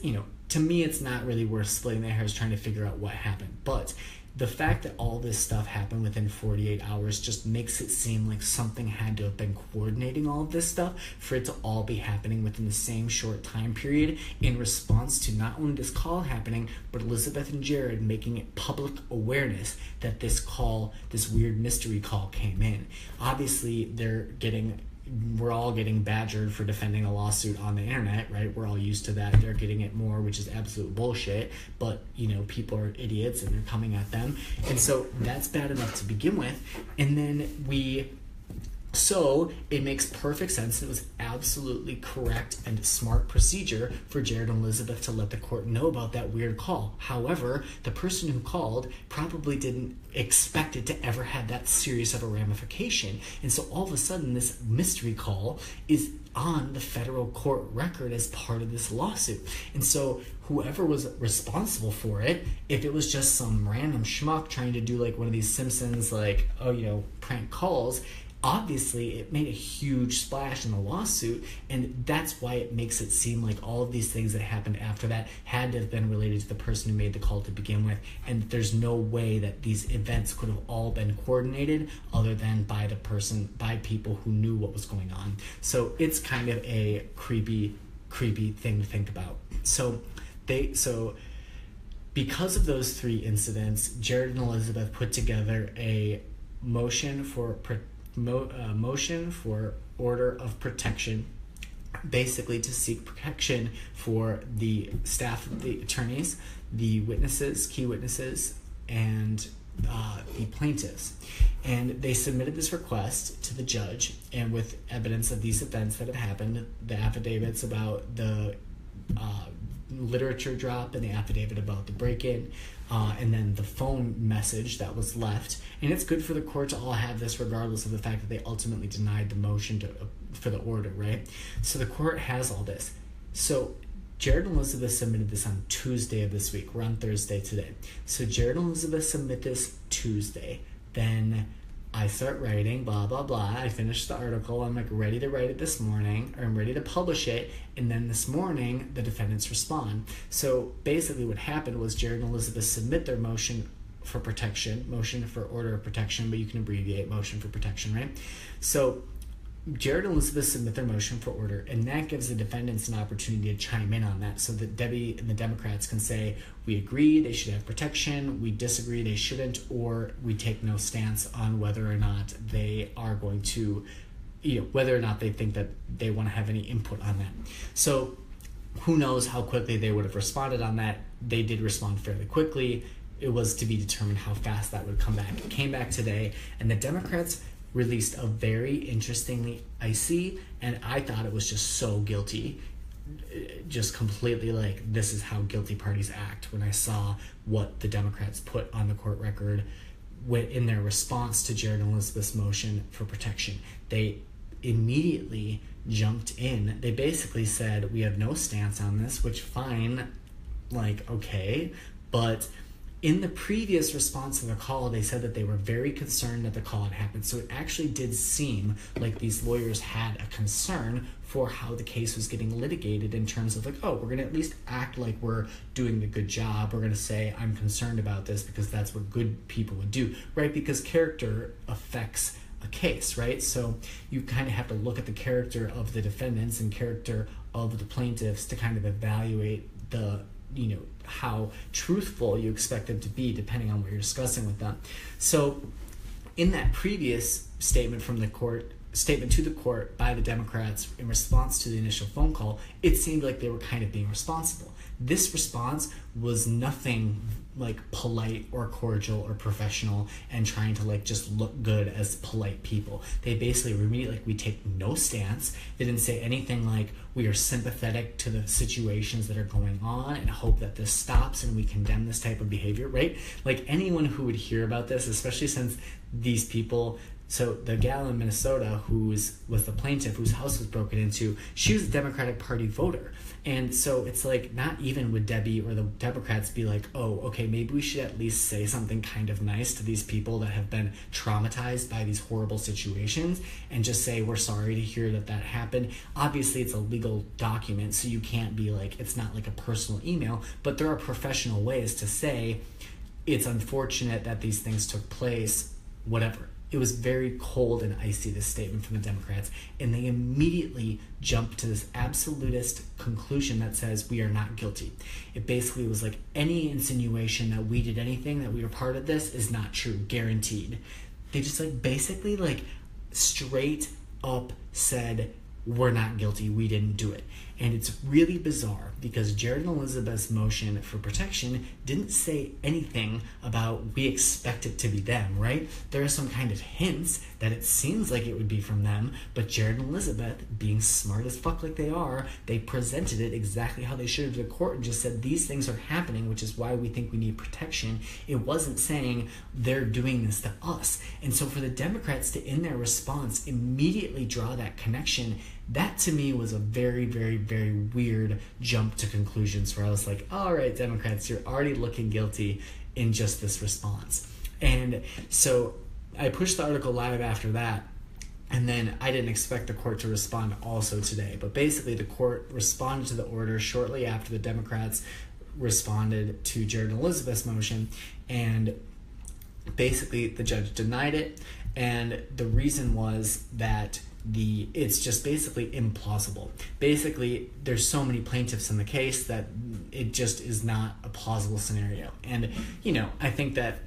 to me, it's not really worth splitting their hairs trying to figure out what happened. But the fact that all this stuff happened within 48 hours just makes it seem like something had to have been coordinating all of this stuff for it to all be happening within the same short time period, in response to not only this call happening, but Elizabeth and Jared making it public awareness that this weird mystery call came in. Obviously, we're all getting badgered for defending a lawsuit on the internet, right? We're all used to that. They're getting it more, which is absolute bullshit. But, people are idiots and they're coming at them. And so that's bad enough to begin with. And then so it makes perfect sense, and it was absolutely correct and smart procedure for Jared and Elizabeth to let the court know about that weird call. However, the person who called probably didn't expect it to ever have that serious of a ramification. And so all of a sudden, this mystery call is on the federal court record as part of this lawsuit. And so whoever was responsible for it, if it was just some random schmuck trying to do one of these Simpsons, prank calls, obviously it made a huge splash in the lawsuit, and that's why it makes it seem like all of these things that happened after that had to have been related to the person who made the call to begin with, and there's no way that these events could have all been coordinated other than by people who knew what was going on. So it's kind of a creepy thing to think about. So because of those three incidents, Jared and Elizabeth put together a motion for motion for order of protection, basically to seek protection for the staff of the attorneys, the witnesses, key witnesses, and the plaintiffs. And they submitted this request to the judge, and with evidence of these events that had happened, the affidavits about the literature drop and the affidavit about the break-in, and then the phone message that was left. And it's good for the court to all have this regardless of the fact that they ultimately denied the motion for the order, right? So the court has all this. So Jared and Elizabeth submitted this on Tuesday of this week. We're on Thursday today. So Jared and Elizabeth submit this Tuesday. Then I start writing, blah, blah, blah. I finish the article. I'm like ready to write it this morning, or I'm ready to publish it. And then this morning, the defendants respond. So basically what happened was Jared and Elizabeth submit their motion for protection, motion for order of protection, but you can abbreviate motion for protection, right? So Jared and Elizabeth submit their motion for order, and that gives the defendants an opportunity to chime in on that so that Debbie and the Democrats can say, we agree they should have protection, we disagree they shouldn't, or we take no stance on whether or not they are going to, whether or not they think that they want to have any input on that. So who knows how quickly they would have responded on that. They did respond fairly quickly. It was to be determined how fast that would come back. It came back today, and the Democrats released a very interestingly icy, and I thought it was just so guilty, just completely like, this is how guilty parties act, when I saw what the Democrats put on the court record in their response to Jared and Elizabeth's motion for protection. They immediately jumped in. They basically said, we have no stance on this, which fine, like, okay, but in the previous response to the call, they said that they were very concerned that the call had happened. So it actually did seem like these lawyers had a concern for how the case was getting litigated, in terms of like, oh, we're going to at least act like we're doing the good job. We're going to say, I'm concerned about this, because that's what good people would do, right? Because character affects a case, right? So you kind of have to look at the character of the defendants and character of the plaintiffs to kind of evaluate the how truthful you expect them to be, depending on what you're discussing with them. So in that previous statement to the court by the Democrats in response to the initial phone call, it seemed like they were kind of being responsible. This response was nothing like polite or cordial or professional and trying to like just look good as polite people. They basically were immediately like, we take no stance. They didn't say anything like, we are sympathetic to the situations that are going on and hope that this stops and we condemn this type of behavior, right? Like anyone who would hear about this, especially since these people, so the gal in Minnesota who was the plaintiff whose house was broken into, she was a Democratic Party voter. And so it's like, not even would Debbie or the Democrats be like, oh, okay, maybe we should at least say something kind of nice to these people that have been traumatized by these horrible situations, and just say, we're sorry to hear that happened. Obviously, it's a legal document, so you can't be like, it's not like a personal email, but there are professional ways to say, it's unfortunate that these things took place, whatever. It was very cold and icy, this statement from the Democrats, and they immediately jumped to this absolutist conclusion that says we are not guilty. It basically was like, any insinuation that we did anything, that we were part of this, is not true, guaranteed. They just like basically like straight up said, we're not guilty, we didn't do it. And it's really bizarre because Jared and Elizabeth's motion for protection didn't say anything about we expect it to be them, right? There are some kind of hints that it seems like it would be from them, but Jared and Elizabeth, being smart as fuck like they are, they presented it exactly how they should have to the court and just said, these things are happening, which is why we think we need protection. It wasn't saying they're doing this to us. And so for the Democrats to, in their response, immediately draw that connection, that to me was a very, very, very weird jump to conclusions, where I was like, all right, Democrats, you're already looking guilty in just this response. And so I pushed the article live after that, and then I didn't expect the court to respond also today. But basically the court responded to the order shortly after the Democrats responded to Jared and Elizabeth's motion, and basically the judge denied it, and the reason was that it's just basically implausible. Basically, there's so many plaintiffs in the case that it just is not a plausible scenario. And I think that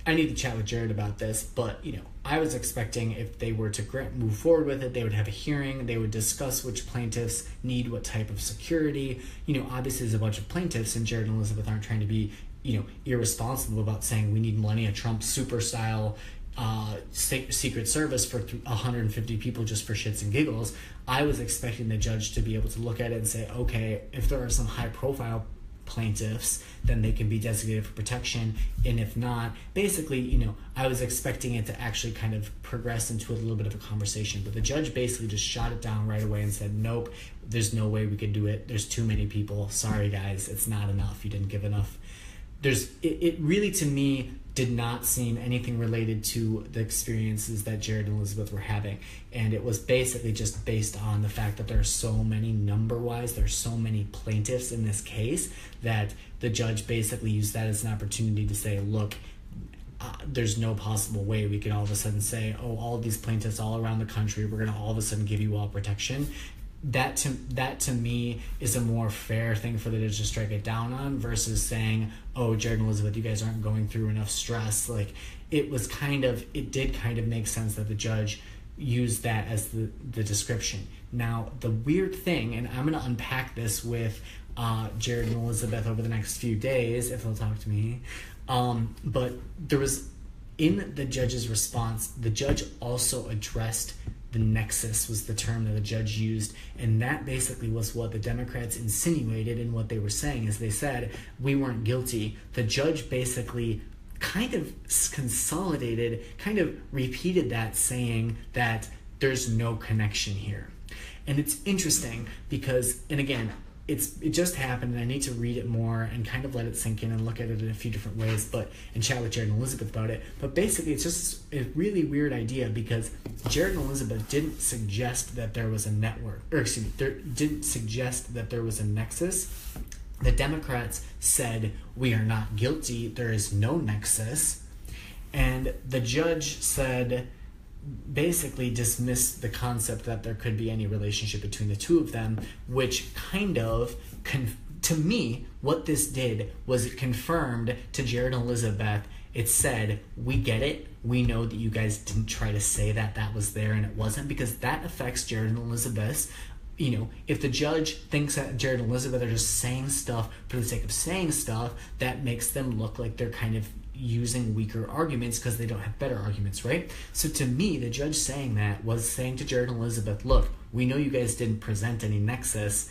I need to chat with Jared about this, but, I was expecting if they were to move forward with it, they would have a hearing, they would discuss which plaintiffs need what type of security. Obviously there's a bunch of plaintiffs, and Jared and Elizabeth aren't trying to be, irresponsible about saying we need Melania Trump super style Secret Service for 150 people just for shits and giggles. I was expecting the judge to be able to look at it and say, okay, if there are some high profile plaintiffs, then they can be designated for protection, and if not, basically, I was expecting it to actually kind of progress into a little bit of a conversation, but the judge basically just shot it down right away and said, nope, there's no way we could do it, there's too many people, sorry guys, it's not enough, you didn't give enough. It really, to me, did not seem anything related to the experiences that Jared and Elizabeth were having. And it was basically just based on the fact that there are so many, number-wise, there's so many plaintiffs in this case, that the judge basically used that as an opportunity to say, look, there's no possible way we could all of a sudden say, oh, all of these plaintiffs all around the country, we're going to all of a sudden give you all protection. That to me is a more fair thing for the judge to strike it down on versus saying, oh, Jared and Elizabeth, you guys aren't going through enough stress. Like, it did kind of make sense that the judge used that as the description. Now, the weird thing, and I'm going to unpack this with Jared and Elizabeth over the next few days, if they'll talk to me, but there was, in the judge's response, the judge also addressed the nexus was the term that the judge used, and that basically was what the Democrats insinuated in what they were saying. As they said, we weren't guilty. The judge basically kind of consolidated, kind of repeated that, saying that there's no connection here. And it's interesting because, and again, it just happened, and I need to read it more and kind of let it sink in and look at it in a few different ways, and chat with Jared and Elizabeth about it. But basically, it's just a really weird idea because Jared and Elizabeth didn't suggest that there was a didn't suggest that there was a nexus. The Democrats said, we are not guilty, there is no nexus. And the judge said, basically dismissed the concept that there could be any relationship between the two of them, which kind of, to me, what this did was it confirmed to Jared and Elizabeth, it said, we get it, we know that you guys didn't try to say that was there and it wasn't, because that affects Jared and Elizabeth's, if the judge thinks that Jared and Elizabeth are just saying stuff for the sake of saying stuff, that makes them look like they're kind of using weaker arguments because they don't have better arguments, right? So to me, the judge saying that was saying to Jared and Elizabeth, look, we know you guys didn't present any nexus,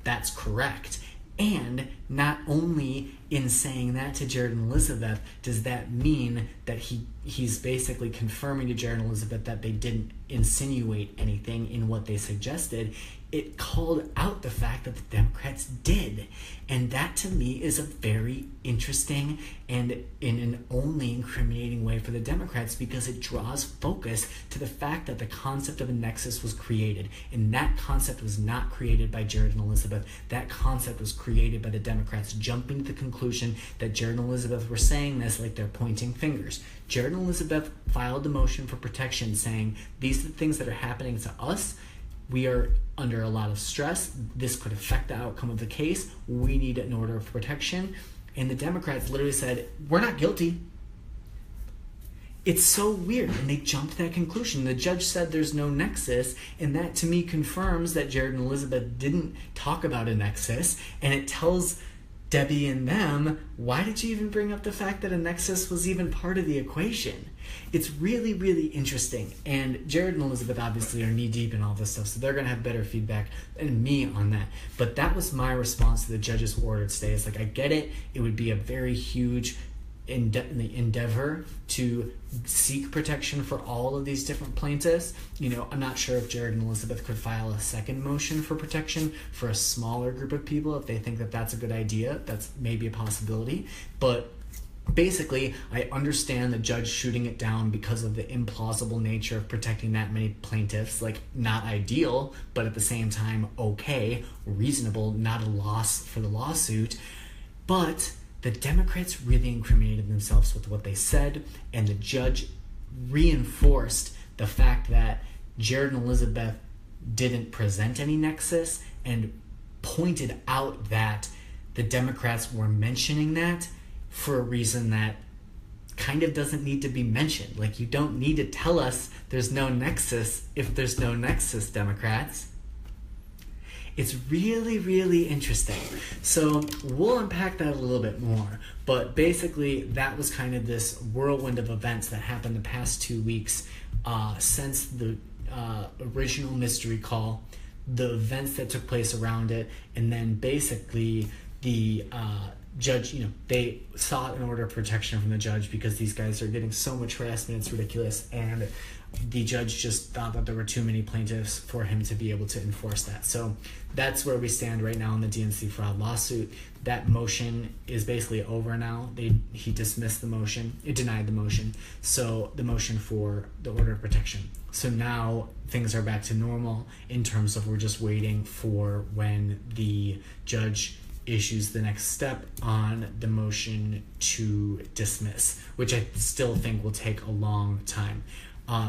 that's correct. And not only in saying that to Jared and Elizabeth, does that mean that he's basically confirming to Jared and Elizabeth that they didn't insinuate anything in what they suggested. It called out the fact that the Democrats did. And that to me is a very interesting and in an only incriminating way for the Democrats, because it draws focus to the fact that the concept of a nexus was created. And that concept was not created by Jared and Elizabeth. That concept was created by the Democrats jumping to the conclusion that Jared and Elizabeth were saying this like they're pointing fingers. Jared and Elizabeth filed a motion for protection saying, these are the things that are happening to us. We are under a lot of stress. This could affect the outcome of the case. We need an order of protection. And the Democrats literally said, we're not guilty. It's so weird. And they jumped to that conclusion. The judge said there's no nexus. And that to me confirms that Jared and Elizabeth didn't talk about a nexus. And it tells Debbie and them, why did you even bring up the fact that a nexus was even part of the equation? It's really, really interesting. And Jared and Elizabeth obviously are knee-deep in all this stuff, so they're going to have better feedback than me on that. But that was my response to the judge's order today. It's like, I get it. It would be a very huge endeavor to seek protection for all of these different plaintiffs. I'm not sure if Jared and Elizabeth could file a second motion for protection for a smaller group of people if they think that that's a good idea. That's maybe a possibility. But basically, I understand the judge shooting it down because of the implausible nature of protecting that many plaintiffs. Like, not ideal, but at the same time, okay, reasonable, not a loss for the lawsuit. But the Democrats really incriminated themselves with what they said, and the judge reinforced the fact that Jared and Elizabeth didn't present any nexus and pointed out that the Democrats were mentioning that for a reason that kind of doesn't need to be mentioned. Like, you don't need to tell us there's no nexus if there's no nexus, Democrats. It's really, really interesting. So we'll unpack that a little bit more. But basically, that was kind of this whirlwind of events that happened the past 2 weeks since the original mystery call, the events that took place around it, and then basically the judge, they sought an order of protection from the judge because these guys are getting so much harassment, it's ridiculous, and the judge just thought that there were too many plaintiffs for him to be able to enforce that. So that's where we stand right now in the DNC fraud lawsuit. That motion is basically over now. He dismissed the motion. It denied the motion. So the motion for the order of protection. So now things are back to normal in terms of we're just waiting for when the judge issues the next step on the motion to dismiss, which I still think will take a long time.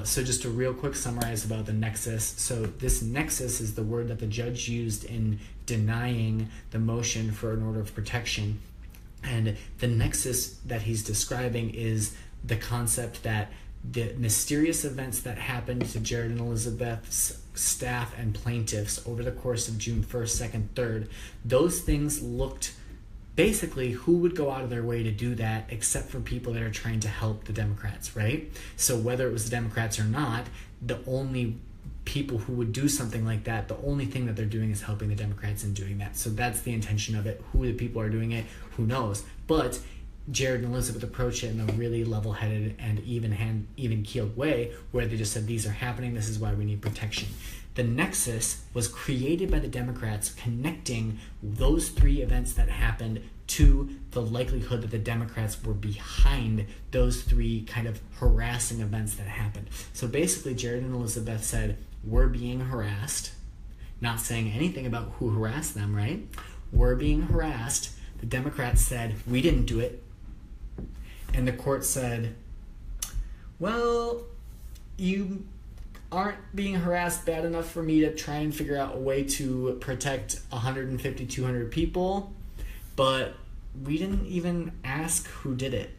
So just a real quick summarize about the nexus. So this nexus is the word that the judge used in denying the motion for an order of protection. And the nexus that he's describing is the concept that the mysterious events that happened to Jared and Elizabeth's staff and plaintiffs over the course of June 1st, 2nd, 3rd, those things looked basically who would go out of their way to do that except for people that are trying to help the Democrats, right? So whether it was the Democrats or not, the only people who would do something like that, the only thing that they're doing is helping the Democrats in doing that. So that's the intention of it. Who the people are doing it, who knows? But Jared and Elizabeth approached it in a really level-headed and even-keeled way where they just said, these are happening, this is why we need protection. The nexus was created by the Democrats connecting those three events that happened to the likelihood that the Democrats were behind those three kind of harassing events that happened. So basically, Jared and Elizabeth said, we're being harassed, not saying anything about who harassed them, right? We're being harassed. The Democrats said, we didn't do it. And the court said, well, you aren't being harassed bad enough for me to try and figure out a way to protect 150, 200 people, but we didn't even ask who did it.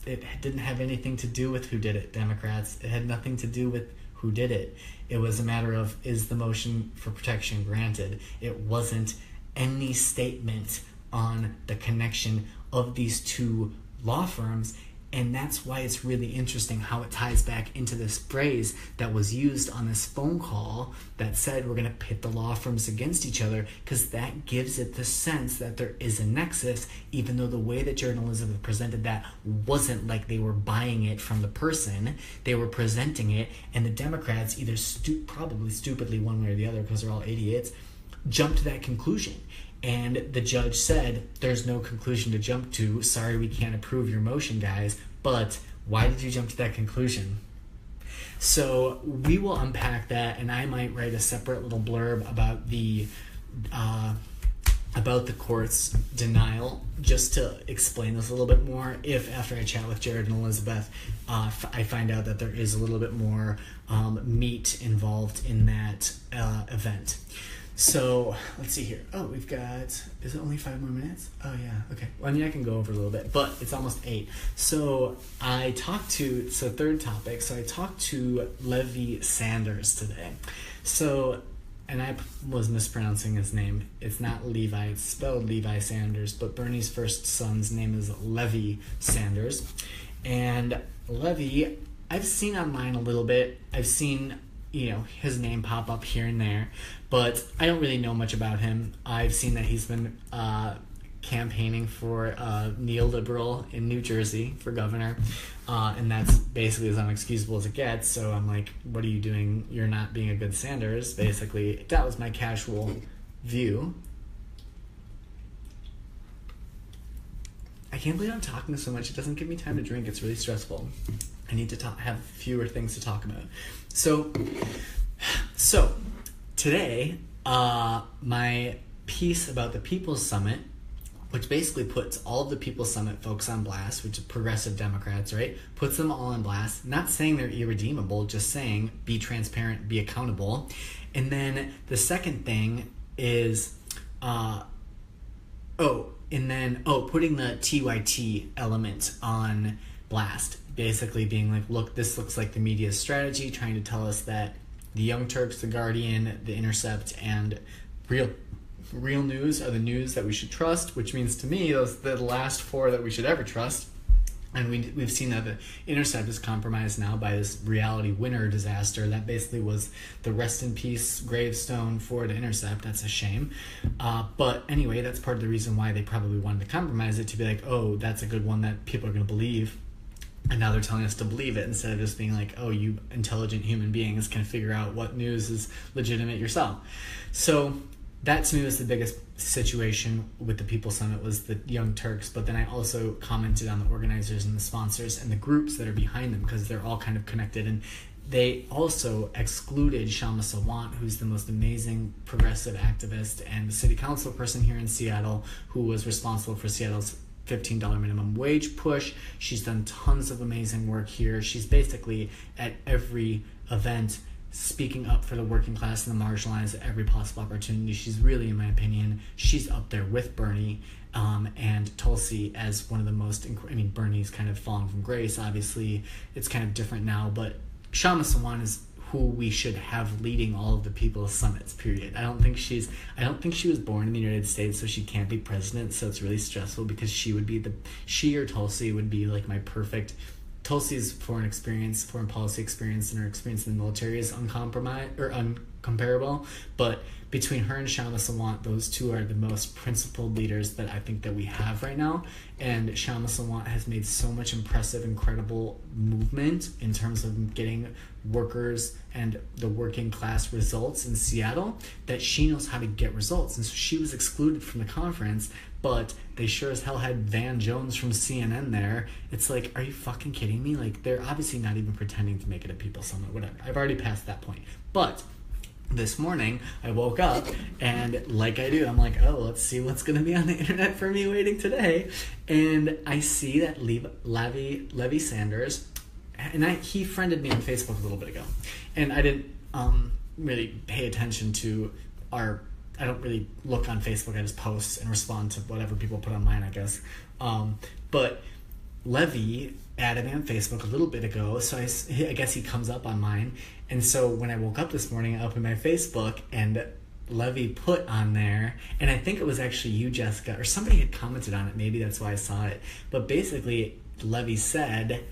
It didn't have anything to do with who did it, Democrats. It had nothing to do with who did it. It was a matter of, is the motion for protection granted? It wasn't any statement on the connection of these two law firms. And that's why it's really interesting how it ties back into this phrase that was used on this phone call that said we're going to pit the law firms against each other, because that gives it the sense that there is a nexus, even though the way that Jared and Elizabeth presented that wasn't like they were buying it from the person. They were presenting it, and the Democrats, either probably stupidly one way or the other because they're all idiots, jumped to that conclusion. And the judge said, there's no conclusion to jump to. Sorry, we can't approve your motion, guys. But why did you jump to that conclusion? So we will unpack that, and I might write a separate little blurb about the court's denial, just to explain this a little bit more, if after I chat with Jared and Elizabeth, I find out that there is a little bit more meat involved in that event. So let's see here. Oh, we've got, is it only 5 more minutes? Oh yeah, okay. Well, I mean, I can go over a little bit, but it's almost 8. So third topic. So I talked to Levi Sanders today. So, and I was mispronouncing his name. It's not Levi, it's spelled Levi Sanders, but Bernie's first son's name is Levi Sanders. And Levi, I've seen online a little bit. I've seen his name pop up here and there, but I don't really know much about him. I've seen that he's been campaigning for a neoliberal in New Jersey for governor, and that's basically as unexcusable as it gets. So I'm like, what are you doing? You're not being a good Sanders. Basically, that was my casual view. I can't believe I'm talking so much. It doesn't give me time to drink. It's really stressful. I need to have fewer things to talk about. So today, my piece about the People's Summit, which basically puts all of the People's Summit folks on blast, which are progressive Democrats, right? Puts them all on blast. Not saying they're irredeemable, just saying be transparent, be accountable. And then the second thing is, putting the TYT element on blast, basically being like, look, this looks like the media's strategy, trying to tell us that the Young Turks, the Guardian, the Intercept, and real news are the news that we should trust, which means to me those are the last four that we should ever trust. And we've seen that the Intercept is compromised now by this reality winner disaster. That basically was the rest in peace gravestone for the Intercept. That's a shame. But anyway, that's part of the reason why they probably wanted to compromise it, to be like, oh, that's a good one that people are going to believe. And now they're telling us to believe it, instead of just being like, oh, you intelligent human beings can figure out what news is legitimate yourself. So that to me was the biggest situation with the People Summit, was the Young Turks. But then I also commented on the organizers and the sponsors and the groups that are behind them, because they're all kind of connected. And they also excluded Shama Sawant, who's the most amazing progressive activist and the city council person here in Seattle, who was responsible for Seattle's $15 minimum wage push. She's done tons of amazing work here. She's basically at every event speaking up for the working class and the marginalized at every possible opportunity. She's really, in my opinion, she's up there with Bernie and Tulsi as one of the most, Bernie's kind of fallen from grace. Obviously, it's kind of different now, but Shama Sawant is who we should have leading all of the People's Summits, period. I don't think she was born in the United States, so she can't be president, so it's really stressful, because she or Tulsi would be like my perfect. Tulsi's foreign policy experience, and her experience in the military is uncomparable. But between her and Shama Sawant, those two are the most principled leaders that I think that we have right now. And Shama Sawant has made so much impressive, incredible movement in terms of getting workers and the working class results in Seattle, that she knows how to get results. And so she was excluded from the conference, but they sure as hell had Van Jones from CNN there. It's like, are you fucking kidding me? Like, they're obviously not even pretending to make it a People Summit, whatever. I've already passed that point. But this morning, I woke up, and like I do, I'm like, oh, let's see what's going to be on the internet for me waiting today. And I see that Levi Sanders, and he friended me on Facebook a little bit ago. And I didn't really pay attention to I don't really look on Facebook. I just post and respond to whatever people put on mine, I guess. But Levi added me on Facebook a little bit ago, so I guess he comes up on mine. And so when I woke up this morning, I opened my Facebook, and Levi put on there, and I think it was actually you, Jessica, or somebody had commented on it. Maybe that's why I saw it. But basically, Levi said,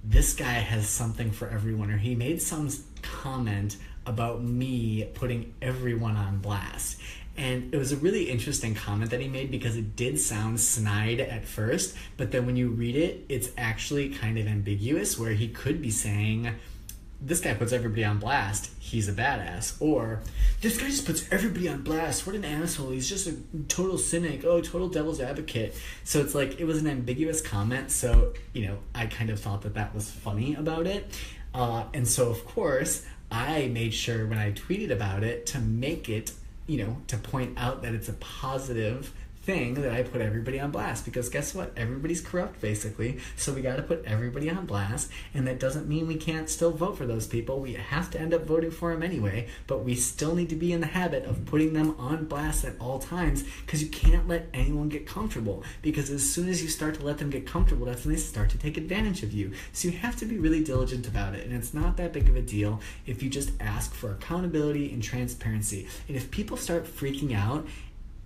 this guy has something for everyone, or he made some comment about me putting everyone on blast. And it was a really interesting comment that he made, because it did sound snide at first, but then when you read it, it's actually kind of ambiguous, where he could be saying, this guy puts everybody on blast, he's a badass, or this guy just puts everybody on blast, what an asshole, he's just a total cynic, total devil's advocate. So it's like, it was an ambiguous comment, so, I kind of thought that was funny about it. And so, of course, I made sure when I tweeted about it to make it, to point out that it's a positive thing that I put everybody on blast, because guess what? Everybody's corrupt, basically, so we got to put everybody on blast, and that doesn't mean we can't still vote for those people. We have to end up voting for them anyway, but we still need to be in the habit of putting them on blast at all times, because you can't let anyone get comfortable, because as soon as you start to let them get comfortable, that's when they start to take advantage of you. So you have to be really diligent about it, and it's not that big of a deal if you just ask for accountability and transparency. And if people start freaking out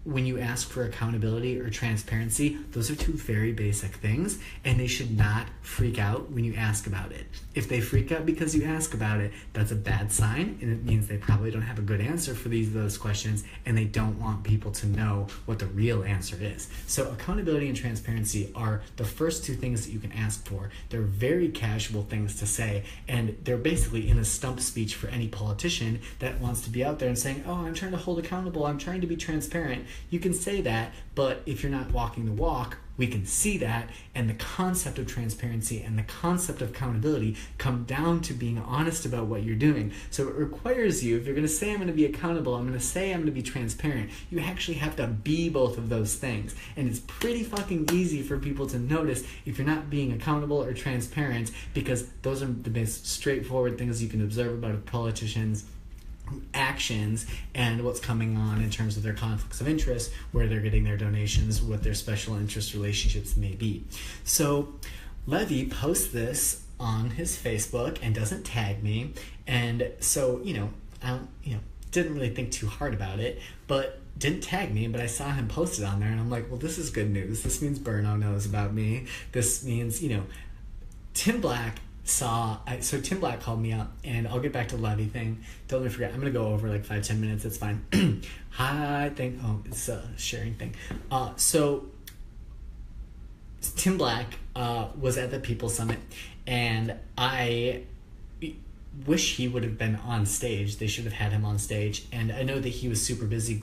when you ask for accountability or transparency, those are two very basic things, and they should not freak out when you ask about it. If they freak out because you ask about it, that's a bad sign, and it means they probably don't have a good answer for those questions, and they don't want people to know what the real answer is. So accountability and transparency are the first two things that you can ask for. They're very casual things to say, and they're basically in a stump speech for any politician that wants to be out there and saying, oh, I'm trying to hold accountable, I'm trying to be transparent. You can say that, but if you're not walking the walk, we can see that, and the concept of transparency and the concept of accountability come down to being honest about what you're doing. So it requires you, if you're going to say I'm going to be accountable, I'm going to say I'm going to be transparent, you actually have to be both of those things. And it's pretty fucking easy for people to notice if you're not being accountable or transparent, because those are the most straightforward things you can observe about a politician's actions and what's coming on in terms of their conflicts of interest, where they're getting their donations, what their special interest relationships may be. So Levi posts this on his Facebook and doesn't tag me, and so I don't didn't really think too hard about it, but didn't tag me, but I saw him posted on there, and I'm like, well, this is good news. This means Burno knows about me. This means Tim Black so Tim Black called me up, and I'll get back to the Levy thing. Don't let me forget. I'm gonna go over like 5-10 minutes. It's fine. Hi, it's a sharing thing. So Tim Black was at the People Summit, and I wish he would have been on stage. They should have had him on stage, and I know that he was super busy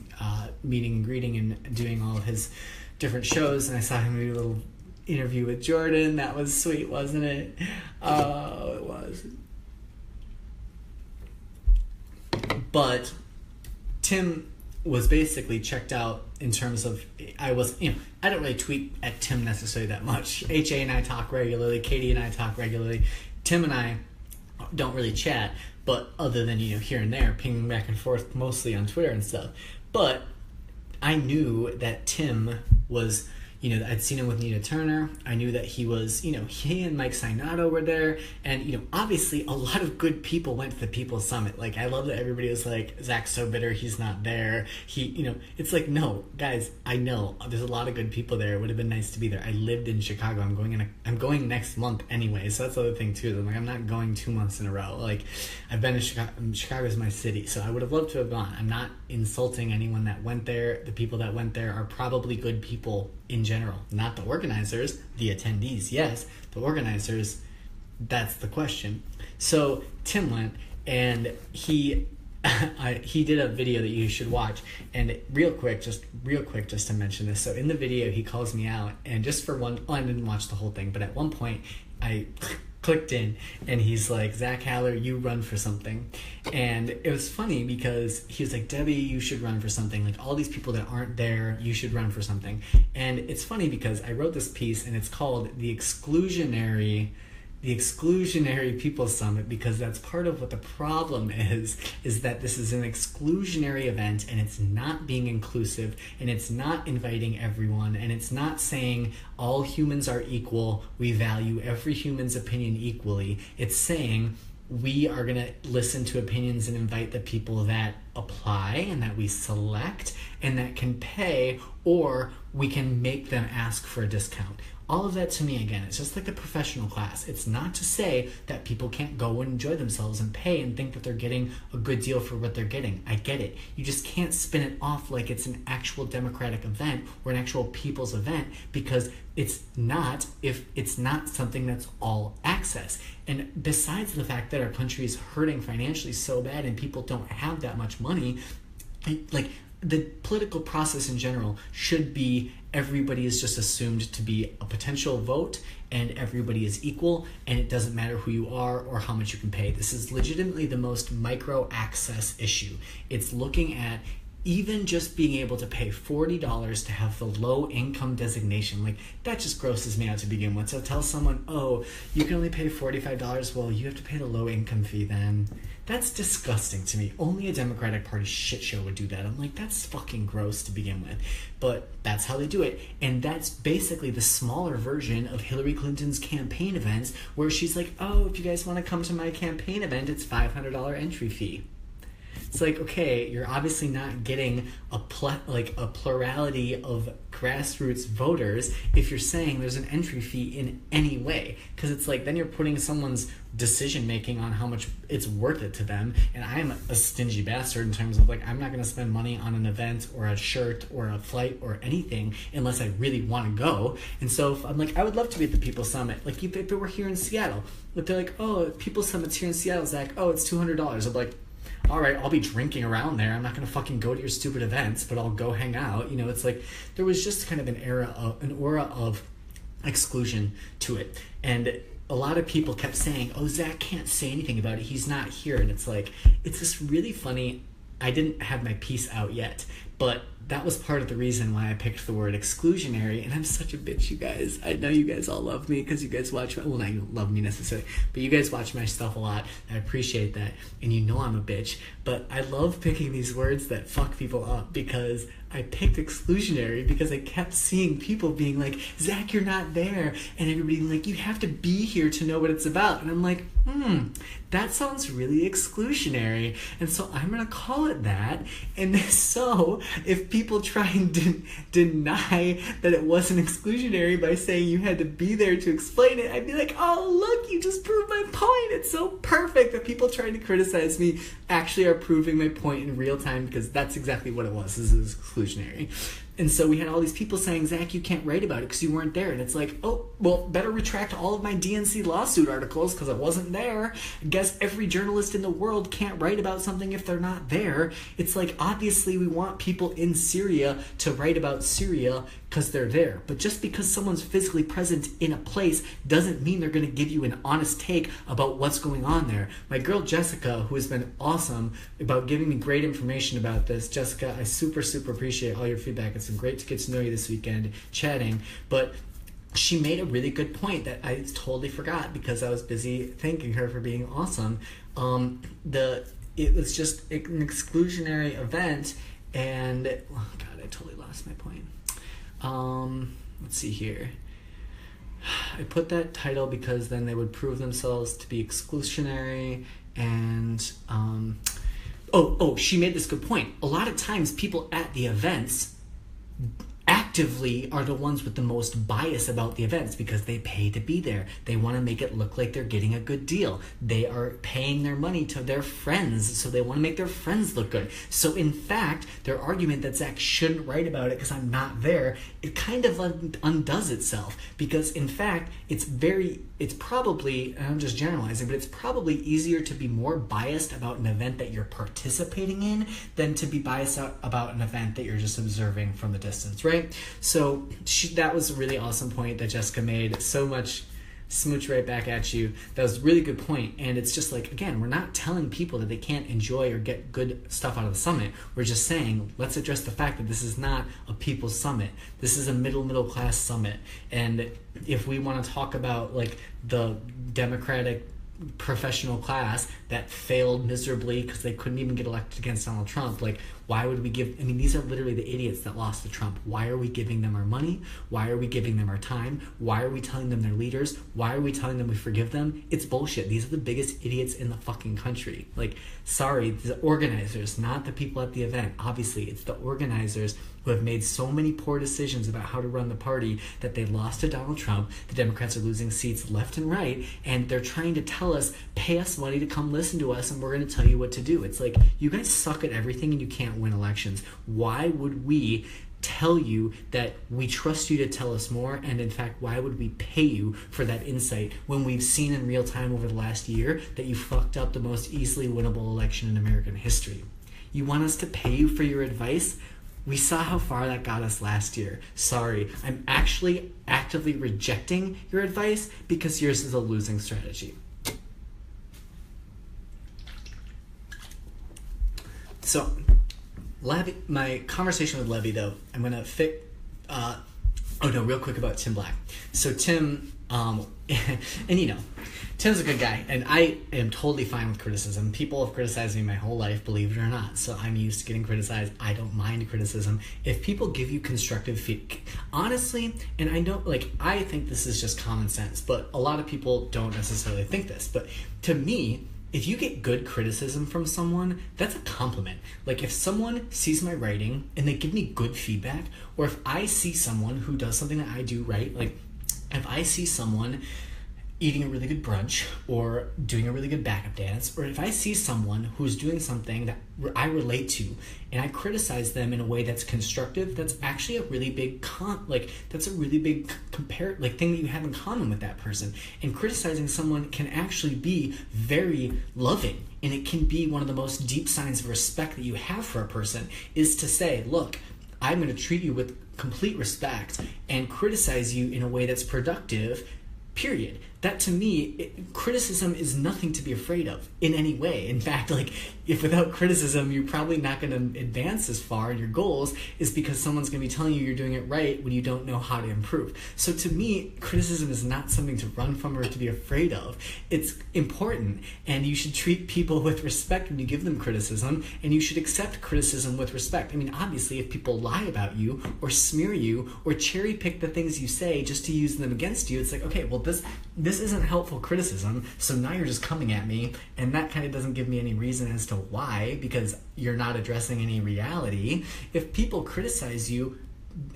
meeting and greeting and doing all of his different shows, and I saw him do a little interview with Jordan. That was sweet, wasn't it? Oh, it was. But Tim was basically checked out in terms of, I don't really tweet at Tim necessarily that much. HA and I talk regularly, Katie and I talk regularly. Tim and I don't really chat, but other than, here and there, pinging back and forth mostly on Twitter and stuff. But I knew that Tim was, I'd seen him with Nina Turner. I knew that he was, he and Mike Sinato were there. And, obviously a lot of good people went to the People's Summit. Like, I love that everybody was like, Zach's so bitter he's not there. It's like, no, guys, I know there's a lot of good people there. It would have been nice to be there. I lived in Chicago. I'm going next month anyway. So that's the other thing too. I'm not going 2 months in a row. Like, I've been to Chicago. Chicago's my city. So I would have loved to have gone. I'm not insulting anyone that went there. The people that went there are probably good people in general, not the organizers. The attendees, yes. The organizers, that's the question. So Tim went, and he did a video that you should watch. And real quick, just to mention this. So in the video, he calls me out, and just for I didn't watch the whole thing, but at one point, I clicked in, and he's like, Zach Haller, you run for something. And it was funny because he was like, Debbie, you should run for something. Like, all these people that aren't there, you should run for something. And it's funny because I wrote this piece, and it's called the exclusionary People Summit, because that's part of what the problem is that this is an exclusionary event, and it's not being inclusive, and it's not inviting everyone, and it's not saying all humans are equal, we value every human's opinion equally. It's saying we are going to listen to opinions and invite the people that apply and that we select and that can pay, or we can make them ask for a discount. All of that, to me, again, it's just like the professional class. It's not to say that people can't go and enjoy themselves and pay and think that they're getting a good deal for what they're getting. I get it. You just can't spin it off like it's an actual democratic event or an actual people's event, because it's not if it's not something that's all access. And besides the fact that our country is hurting financially so bad and people don't have that much money, like, the political process in general should be everybody is just assumed to be a potential vote, and everybody is equal, and it doesn't matter who you are or how much you can pay. This is legitimately the most micro access issue. It's looking at even just being able to pay $40 to have the low income designation. Like, that just grosses me out to begin with. So tell someone, oh, you can only pay $45, well, you have to pay the low income fee then. That's disgusting to me. Only a Democratic Party shit show would do that. I'm like, that's fucking gross to begin with. But that's how they do it. And that's basically the smaller version of Hillary Clinton's campaign events, where she's like, oh, if you guys want to come to my campaign event, it's $500 entry fee. It's like, okay, you're obviously not getting a plurality of grassroots voters if you're saying there's an entry fee in any way. Because it's like, then you're putting someone's decision making on how much it's worth it to them. And I'm a stingy bastard in terms of, like, I'm not going to spend money on an event or a shirt or a flight or anything unless I really want to go. And so I'm like, I would love to be at the People's Summit. Like, if it were here in Seattle, but they're like, oh, People's Summit's here in Seattle, Zach. Oh, it's $200. I'm like, all right, I'll be drinking around there. I'm not going to fucking go to your stupid events, but I'll go hang out. It's like there was just kind of an aura of exclusion to it. And a lot of people kept saying, oh, Zach can't say anything about it. He's not here. And it's like, it's just really funny. I didn't have my piece out yet, but that was part of the reason why I picked the word exclusionary. And I'm such a bitch, you guys. I know you guys all love me because you guys watch my, well, not you love me necessarily, but you guys watch my stuff a lot. I appreciate that. And you know I'm a bitch. But I love picking these words that fuck people up, because I picked exclusionary because I kept seeing people being like, Zach, you're not there. And everybody like, you have to be here to know what it's about. And I'm like, that sounds really exclusionary. And so I'm going to call it that. And so if people try and deny that it wasn't exclusionary by saying you had to be there to explain it, I'd be like, oh, look, you just proved my point. It's so perfect that people trying to criticize me actually are proving my point in real time, because that's exactly what it was. This is exclusionary. And so we had all these people saying, Zach, you can't write about it because you weren't there. And it's like, oh, well, better retract all of my DNC lawsuit articles because I wasn't there. I guess every journalist in the world can't write about something if they're not there. It's like, obviously we want people in Syria to write about Syria because they're there. But just because someone's physically present in a place doesn't mean they're going to give you an honest take about what's going on there. My girl Jessica, who has been awesome about giving me great information about this. Jessica, I super appreciate all your feedback. It's been great to get to know you this weekend chatting, but she made a really good point that I totally forgot because I was busy thanking her for being awesome. It was just an exclusionary event, and oh god, I totally lost my point. Let's see here. I put that title because then they would prove themselves to be exclusionary, and she made this good point. A lot of times people at the events actively are the ones with the most bias about the events because they pay to be there. They want to make it look like they're getting a good deal. They are paying their money to their friends, so they want to make their friends look good. So in fact, their argument that Zach shouldn't write about it because I'm not there, it kind of undoes itself, because in fact, it's probably, and I'm just generalizing, but it's probably easier to be more biased about an event that you're participating in than to be biased about an event that you're just observing from the distance, right? So that was a really awesome point that Jessica made. So much smooch right back at you. That was a really good point. And it's just like, again, we're not telling people that they can't enjoy or get good stuff out of the summit. We're just saying, let's address the fact that this is not a people's summit. This is a middle class summit. And if we want to talk about like the Democratic professional class that failed miserably because they couldn't even get elected against Donald Trump, like, why would we give, I mean, these are literally the idiots that lost to Trump. Why are we giving them our money? Why are we giving them our time? Why are we telling them they're leaders? Why are we telling them we forgive them? It's bullshit. These are the biggest idiots in the fucking country. Like, sorry, the organizers, not the people at the event. Obviously, it's the organizers who have made so many poor decisions about how to run the party that they lost to Donald Trump. The Democrats are losing seats left and right, and they're trying to tell us, pay us money to come listen to us, and we're going to tell you what to do. It's like, you guys suck at everything and you can't win elections. Why would we tell you that we trust you to tell us more, and in fact, why would we pay you for that insight when we've seen in real time over the last year that you fucked up the most easily winnable election in American history? You want us to pay you for your advice? We saw how far that got us last year. Sorry, I'm actually actively rejecting your advice because yours is a losing strategy. So, Levi, my conversation with Levi, though, I'm going to real quick about Tim Black. So Tim, and you know, Tim's a good guy, and I am totally fine with criticism. People have criticized me my whole life, believe it or not, so I'm used to getting criticized. I don't mind criticism. If people give you constructive feedback, honestly, and I know, like, I think this is just common sense, but a lot of people don't necessarily think this, but to me, if you get good criticism from someone, that's a compliment. Like, if someone sees my writing and they give me good feedback, or if I see someone who does something that I do right, like if I see someone eating a really good brunch or doing a really good backup dance, or if I see someone who's doing something that I relate to and I criticize them in a way that's constructive, that's actually a really big that's a really big thing that you have in common with that person. And criticizing someone can actually be very loving, and it can be one of the most deep signs of respect that you have for a person, is to say, look, I'm going to treat you with complete respect and criticize you in a way that's productive, period. that to me, criticism is nothing to be afraid of in any way. In fact, like, if without criticism, you're probably not going to advance as far in your goals, is because someone's going to be telling you you're doing it right when you don't know how to improve. So to me, criticism is not something to run from or to be afraid of. It's important, and you should treat people with respect when you give them criticism, and you should accept criticism with respect. I mean, obviously, if people lie about you or smear you or cherry pick the things you say just to use them against you, it's like, okay, well, this isn't helpful criticism, so now you're just coming at me, and that kind of doesn't give me any reason as to why, because you're not addressing any reality. If people criticize you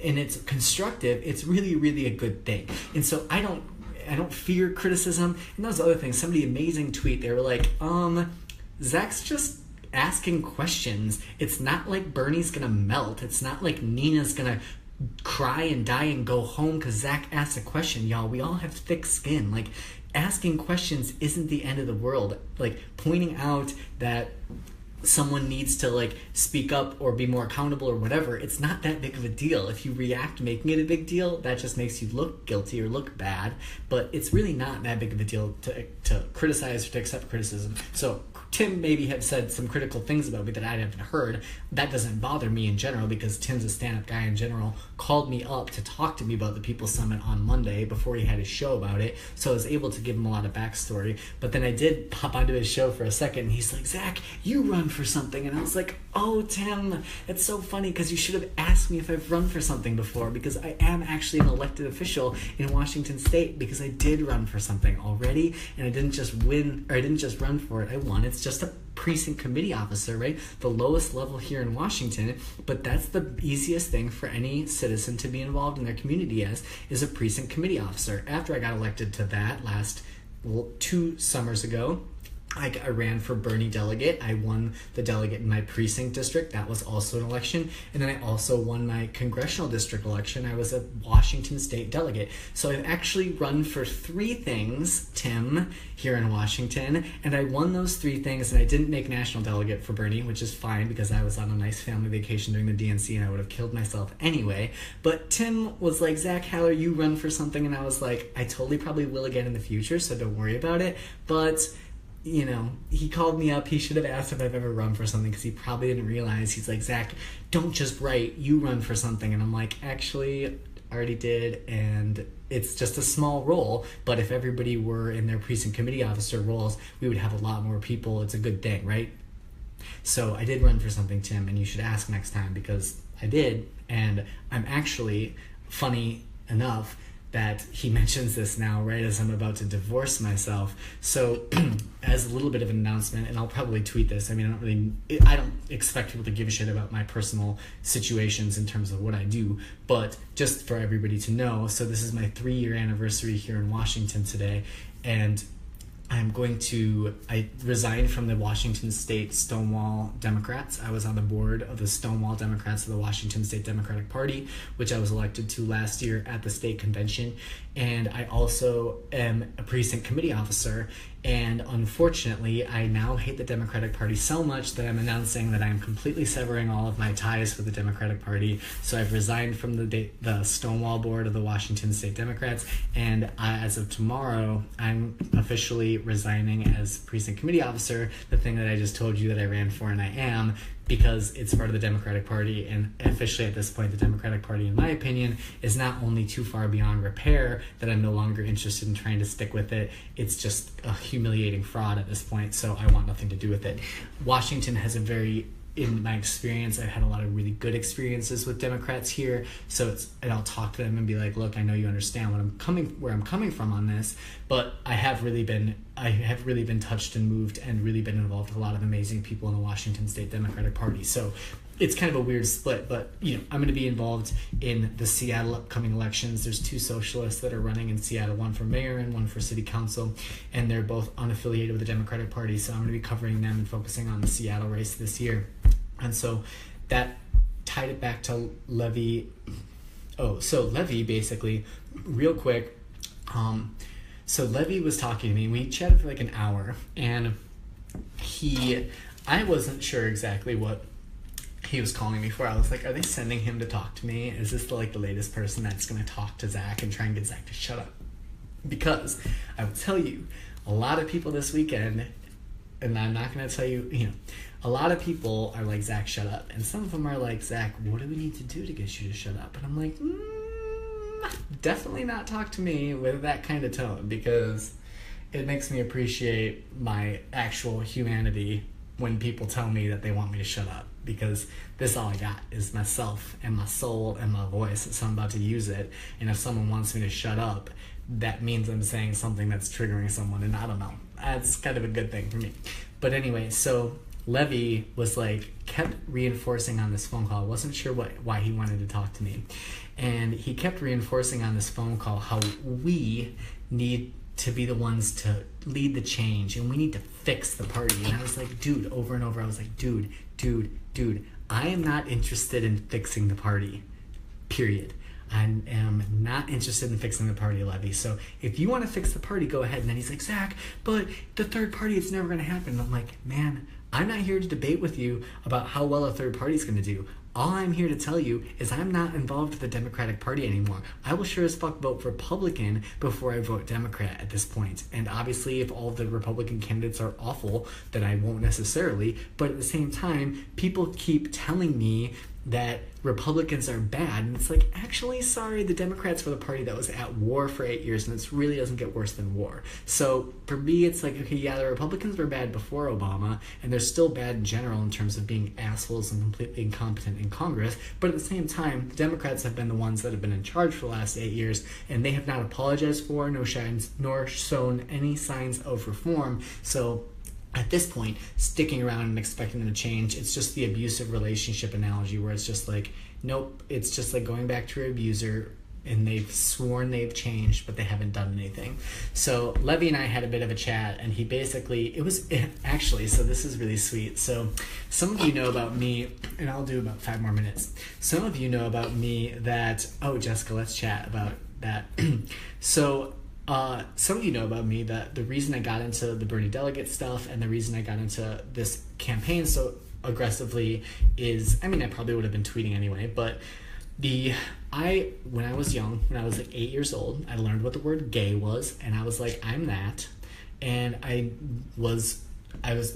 and it's constructive, it's really, really a good thing. And so I don't fear criticism. And those other things, somebody amazing tweet, they were like, Zach's just asking questions. It's not like Bernie's gonna melt. It's not like Nina's gonna cry and die and go home because Zach asked a question. Y'all, we all have thick skin. Like, asking questions isn't the end of the world. Like, pointing out that someone needs to, like, speak up or be more accountable or whatever, it's not that big of a deal. If you react making it a big deal, that just makes you look guilty or look bad. But it's really not that big of a deal to criticize or to accept criticism. So Tim maybe have said some critical things about me that I haven't heard. That doesn't bother me in general, because Tim's a stand-up guy in general, called me up to talk to me about the People's Summit on Monday before he had his show about it, so I was able to give him a lot of backstory. But then I did pop onto his show for a second, and he's like, Zach, you run for something. And I was like, oh, Tim, it's so funny, because you should have asked me if I've run for something before, because I am actually an elected official in Washington State, because I did run for something already, and I didn't just win, or I didn't just run for it, I won. It's just a precinct committee officer, right? The lowest level here in Washington, but that's the easiest thing for any citizen to be involved in their community as, is a precinct committee officer. After I got elected to that last 2 summers ago, I ran for Bernie delegate. I won the delegate in my precinct district. That was also an election. And then I also won my congressional district election. I was a Washington State delegate. So I've actually run for 3 things, Tim, here in Washington. And I won those 3 things, and I didn't make national delegate for Bernie, which is fine, because I was on a nice family vacation during the DNC and I would have killed myself anyway. But Tim was like, Zach, Haller, you run for something. And I was like, I totally probably will again in the future, so don't worry about it. But you know, he called me up. He should have asked if I've ever run for something, because he probably didn't realize. He's like, Zach, don't just write, you run for something. And I'm like, actually, I already did, and it's just a small role, but if everybody were in their precinct committee officer roles, we would have a lot more people. It's a good thing, right? So I did run for something, Tim, and you should ask next time, because I did, and I'm actually, funny enough, that he mentions this now right as I'm about to divorce myself. So as a little bit of an announcement, and I'll probably tweet this, I mean, I don't expect people to give a shit about my personal situations in terms of what I do, but just for everybody to know, so this is my 3-year anniversary here in Washington today, and I resigned from the Washington State Stonewall Democrats. I was on the board of the Stonewall Democrats of the Washington State Democratic Party, which I was elected to last year at the state convention. And I also am a precinct committee officer. And unfortunately, I now hate the Democratic Party so much that I'm announcing that I'm completely severing all of my ties with the Democratic Party. So I've resigned from the Stonewall board of the Washington State Democrats, and as of tomorrow, I'm officially resigning as precinct committee officer, the thing that I just told you that I ran for, and I am, because it's part of the Democratic Party, and officially at this point, the Democratic Party, in my opinion, is not only too far beyond repair that I'm no longer interested in trying to stick with it, it's just a humiliating fraud at this point, so I want nothing to do with it. Washington has in my experience, I've had a lot of really good experiences with Democrats here, and I'll talk to them and be like, look, I know you understand where I'm coming from on this, but I have really been touched and moved and really been involved with a lot of amazing people in the Washington State Democratic Party. So it's kind of a weird split, but I'm going to be involved in the Seattle upcoming elections. There's 2 socialists that are running in Seattle, one for mayor and one for city council, and they're both unaffiliated with the Democratic Party, so I'm going to be covering them and focusing on the Seattle race this year. And so that tied it back to Levi. So Levi, basically, real quick, so Levi was talking to me, and we chatted for like an hour, and I wasn't sure exactly what he was calling me for. I was like, are they sending him to talk to me? Is this the latest person that's going to talk to Zach and try and get Zach to shut up? Because I will tell you, a lot of people this weekend, and I'm not going to tell you, a lot of people are like, Zach, shut up. And some of them are like, Zach, what do we need to do to get you to shut up? And I'm like, definitely not talk to me with that kind of tone, because it makes me appreciate my actual humanity when people tell me that they want me to shut up, because this all I got is myself and my soul and my voice, so I'm about to use it. And if someone wants me to shut up, that means I'm saying something that's triggering someone, and I don't know. That's kind of a good thing for me. But anyway, so Levi was like, kept reinforcing on this phone call. I wasn't sure why he wanted to talk to me. And he kept reinforcing on this phone call how we need to be the ones to lead the change, and we need to fix the party. And I was like, dude, over and over, I was like, dude, I am not interested in fixing the party, period. I am not interested in fixing the party, Levi. So if you want to fix the party, go ahead. And then he's like, Zach, but the third party, it's never going to happen. And I'm like, man, I'm not here to debate with you about how well a third party is going to do. All I'm here to tell you is I'm not involved with the Democratic Party anymore. I will sure as fuck vote Republican before I vote Democrat at this point. And obviously, if all of the Republican candidates are awful, then I won't necessarily. But at the same time, people keep telling me that Republicans are bad, and it's like, actually, sorry, the Democrats were the party that was at war for 8 years, and it really doesn't get worse than war. So for me, it's like, okay, yeah, the Republicans were bad before Obama, and they're still bad in general in terms of being assholes and completely incompetent in Congress, but at the same time, the Democrats have been the ones that have been in charge for the last 8 years, and they have not apologized for, nor shown any signs of reform. So at this point, sticking around and expecting them to change, it's just the abusive relationship analogy, where it's just like, nope, it's just like going back to your abuser, and they've sworn they've changed, but they haven't done anything. So Levi and I had a bit of a chat, and he basically, so this is really sweet. So some of you know about me, and I'll do about 5 more minutes. Some of you know about me that, oh, Jessica, let's chat about that. So some of you know about me that the reason I got into the Bernie delegate stuff and the reason I got into this campaign so aggressively is, I mean, I probably would have been tweeting anyway, but when I was young, when I was like 8 years old, I learned what the word gay was, and I was like, I'm that. And my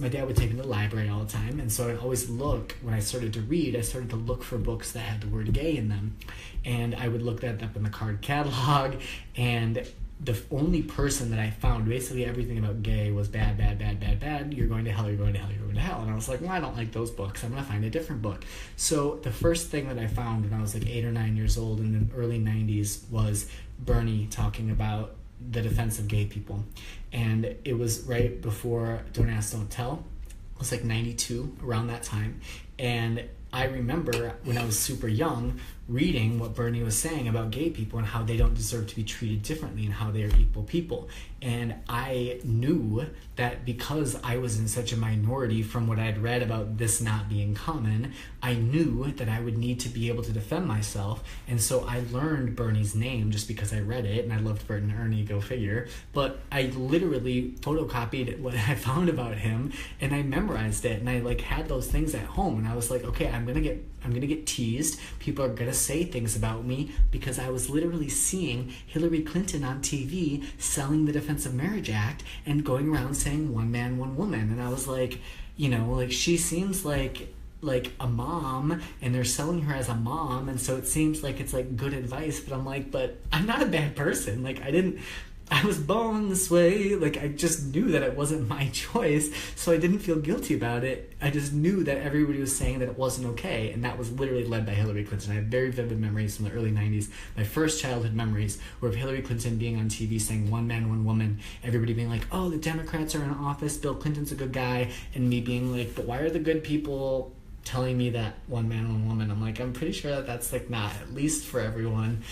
dad would take me to the library all the time, and so I'd always look, when I started to read, I started to look for books that had the word gay in them. And I would look that up in the card catalog, and the only person that I found, basically everything about gay was bad, you're going to hell, you're going to hell, you're going to hell. And I was like, well, I don't like those books, I'm going to find a different book. So the first thing that I found when I was like 8 or 9 years old in the early 90s was Bernie talking about the defense of gay people. And it was right before Don't Ask, Don't Tell. It was like 92, around that time. And I remember when I was super young reading what Bernie was saying about gay people and how they don't deserve to be treated differently and how they are equal people. And I knew that because I was in such a minority from what I'd read about this not being common, I knew that I would need to be able to defend myself. And so I learned Bernie's name just because I read it, and I loved Bert and Ernie, go figure. But I literally photocopied what I found about him, and I memorized it, and I like had those things at home, and I was like, okay, I'm gonna get teased. People are gonna say things about me because I was literally seeing Hillary Clinton on TV selling the Defense of Marriage Act and going around saying one man, one woman. And I was like, she seems like a mom, and they're selling her as a mom, and so it seems like it's like good advice, but I'm like, but I'm not a bad person. Like, I was born this way. Like, I just knew that it wasn't my choice, so I didn't feel guilty about it. I just knew that everybody was saying that it wasn't okay, and that was literally led by Hillary Clinton. I have very vivid memories from the early 90s. My first childhood memories were of Hillary Clinton being on TV saying one man, one woman, everybody being like, oh, the Democrats are in office, Bill Clinton's a good guy, and me being like, but why are the good people telling me that one man, one woman? I'm like, I'm pretty sure that that's like not, at least for everyone.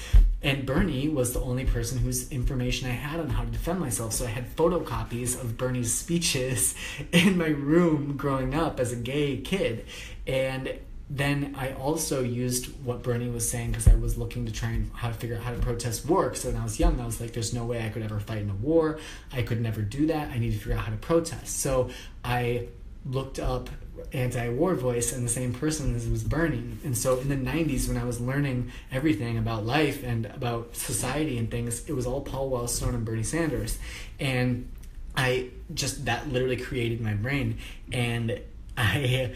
And Bernie was the only person whose information I had on how to defend myself. So I had photocopies of Bernie's speeches in my room growing up as a gay kid. And then I also used what Bernie was saying because I was looking to try and figure out how to protest war. So when I was young, I was like, there's no way I could ever fight in a war. I could never do that. I need to figure out how to protest. So I looked up anti-war voice and the same person as was Bernie. And so in the 90s, when I was learning everything about life and about society and things, it was all Paul Wellstone and Bernie Sanders. And that literally created my brain. And I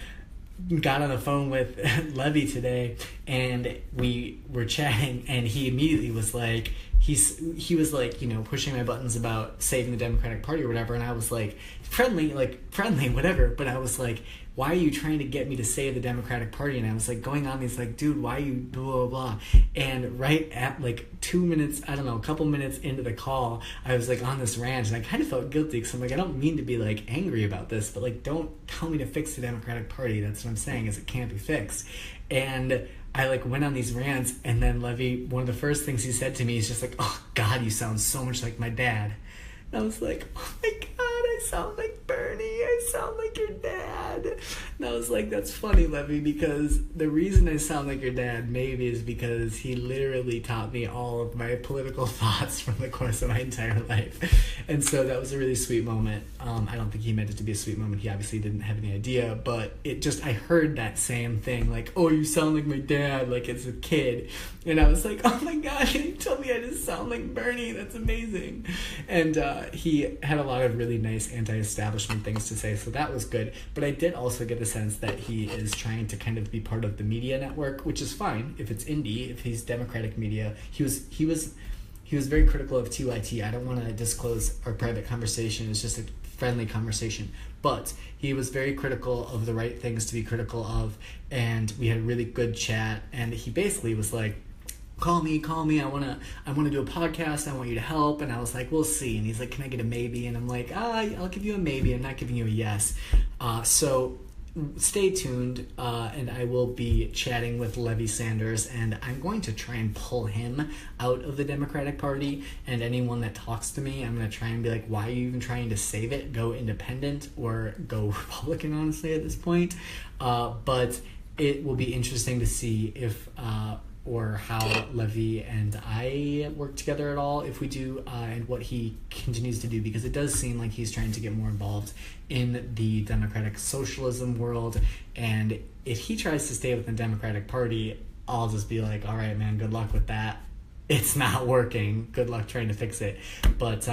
got on the phone with Levi today, and we were chatting, and he immediately was like, he was like, pushing my buttons about saving the Democratic Party or whatever, and I was like, friendly, whatever, but I was like, why are you trying to get me to save the Democratic Party? And I was like going on these like, dude, why you blah, blah, blah. And right at like 2 minutes, I don't know, a couple minutes into the call, I was like on this rant, and I kind of felt guilty because I'm like, I don't mean to be like angry about this, but like, don't tell me to fix the Democratic Party. That's what I'm saying, is it can't be fixed. And I like went on these rants, and then Levi, one of the first things he said to me is just like, oh God, you sound so much like my dad. And I was like, oh my God, I sound like Bernie. I sound like your dad. And I was like, that's funny, Levi, because the reason I sound like your dad maybe is because he literally taught me all of my political thoughts from the course of my entire life. And so that was a really sweet moment. I don't think he meant it to be a sweet moment. He obviously didn't have any idea, but I heard that same thing, like, oh, you sound like my dad, like it's a kid. And I was like, oh my God, you told me I just sound like Bernie. That's amazing. And he had a lot of really nice anti-establishment things to say, so that was good. But I did also get the sense that he is trying to kind of be part of the media network, which is fine if it's indie, if he's Democratic media. He was very critical of TYT. I don't want to disclose our private conversation. It's just a friendly conversation. But he was very critical of the right things to be critical of, and we had a really good chat, and he basically was like, call me, I wanna do a podcast, I want you to help. And I was like, we'll see. And he's like, can I get a maybe? And I'm like, I'll give you a maybe, I'm not giving you a yes. So stay tuned, and I will be chatting with Levi Sanders, and I'm going to try and pull him out of the Democratic Party, and anyone that talks to me, I'm going to try and be like, why are you even trying to save it? Go independent or go Republican, honestly, at this point. But it will be interesting to see if or how Levi and I work together at all, if we do, and what he continues to do, because it does seem like he's trying to get more involved in the democratic socialism world. And if he tries to stay with the Democratic Party, I'll just be like, all right, man, good luck with that. It's not working. Good luck trying to fix it. But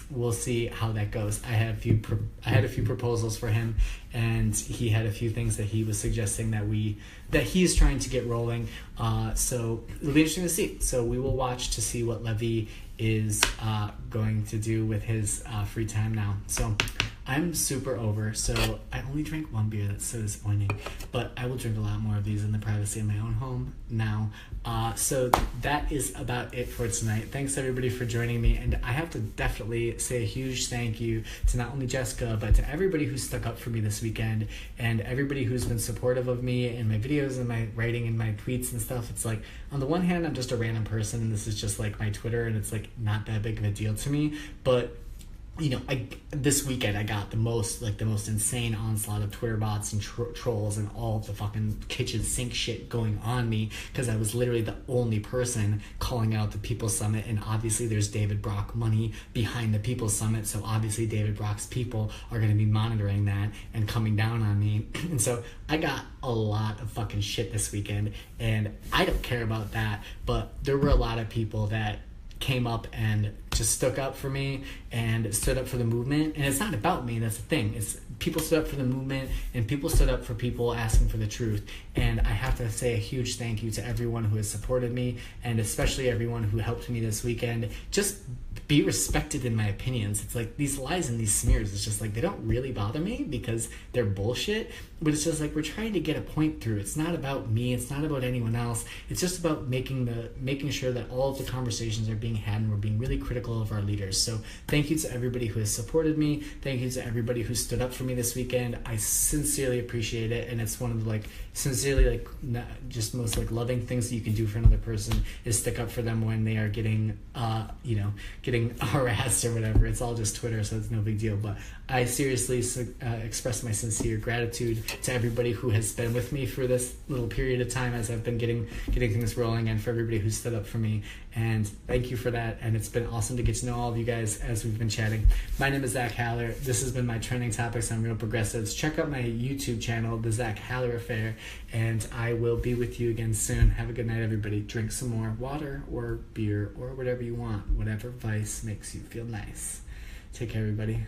we'll see how that goes. I had a few proposals for him, and he had a few things that he was suggesting that he's trying to get rolling. So it'll be interesting to see. So we will watch to see what Levi is going to do with his free time now. So I'm super over. So I only drank one beer. That's so disappointing. But I will drink a lot more of these in the privacy of my own home now. So that is about it for tonight. Thanks everybody for joining me. And I have to definitely say a huge thank you to not only Jessica, but to everybody who stuck up for me this weekend, and everybody who's been supportive of me and my videos and my writing and my tweets and stuff. It's like, on the one hand, I'm just a random person, and this is just like my Twitter, and it's like not that big of a deal to me. But this weekend I got the most insane onslaught of Twitter bots and trolls and all the fucking kitchen sink shit going on me, because I was literally the only person calling out the People's Summit. And obviously there's David Brock money behind the People's Summit, so obviously David Brock's people are going to be monitoring that and coming down on me. And so I got a lot of fucking shit this weekend, and I don't care about that, but there were a lot of people that came up and just stuck up for me and stood up for the movement. And it's not about me, that's the thing. It's people stood up for the movement, and people stood up for people asking for the truth. And I have to say a huge thank you to everyone who has supported me, and especially everyone who helped me this weekend. Just be respected in my opinions. It's like these lies and these smears, it's just like they don't really bother me because they're bullshit, but it's just like we're trying to get a point through. It's not about me, it's not about anyone else. It's just about making sure that all of the conversations are being had, and we're being really critical of our leaders. So thank you to everybody who has supported me. Thank you to everybody who stood up for me this weekend. I sincerely appreciate it, and it's one of the just most loving things that you can do for another person is stick up for them when they are getting getting harassed or whatever. It's all just Twitter, so it's no big deal. But I seriously express my sincere gratitude to everybody who has been with me for this little period of time as I've been getting things rolling, and for everybody who's stood up for me. And thank you for that. And it's been awesome to get to know all of you guys as we've been chatting. My name is Zach Haller. This has been my Trending Topics on Real Progressives. Check out my YouTube channel, The Zach Haller Affair, and I will be with you again soon. Have a good night, everybody. Drink some more water or beer or whatever you want. Whatever vice makes you feel nice. Take care, everybody.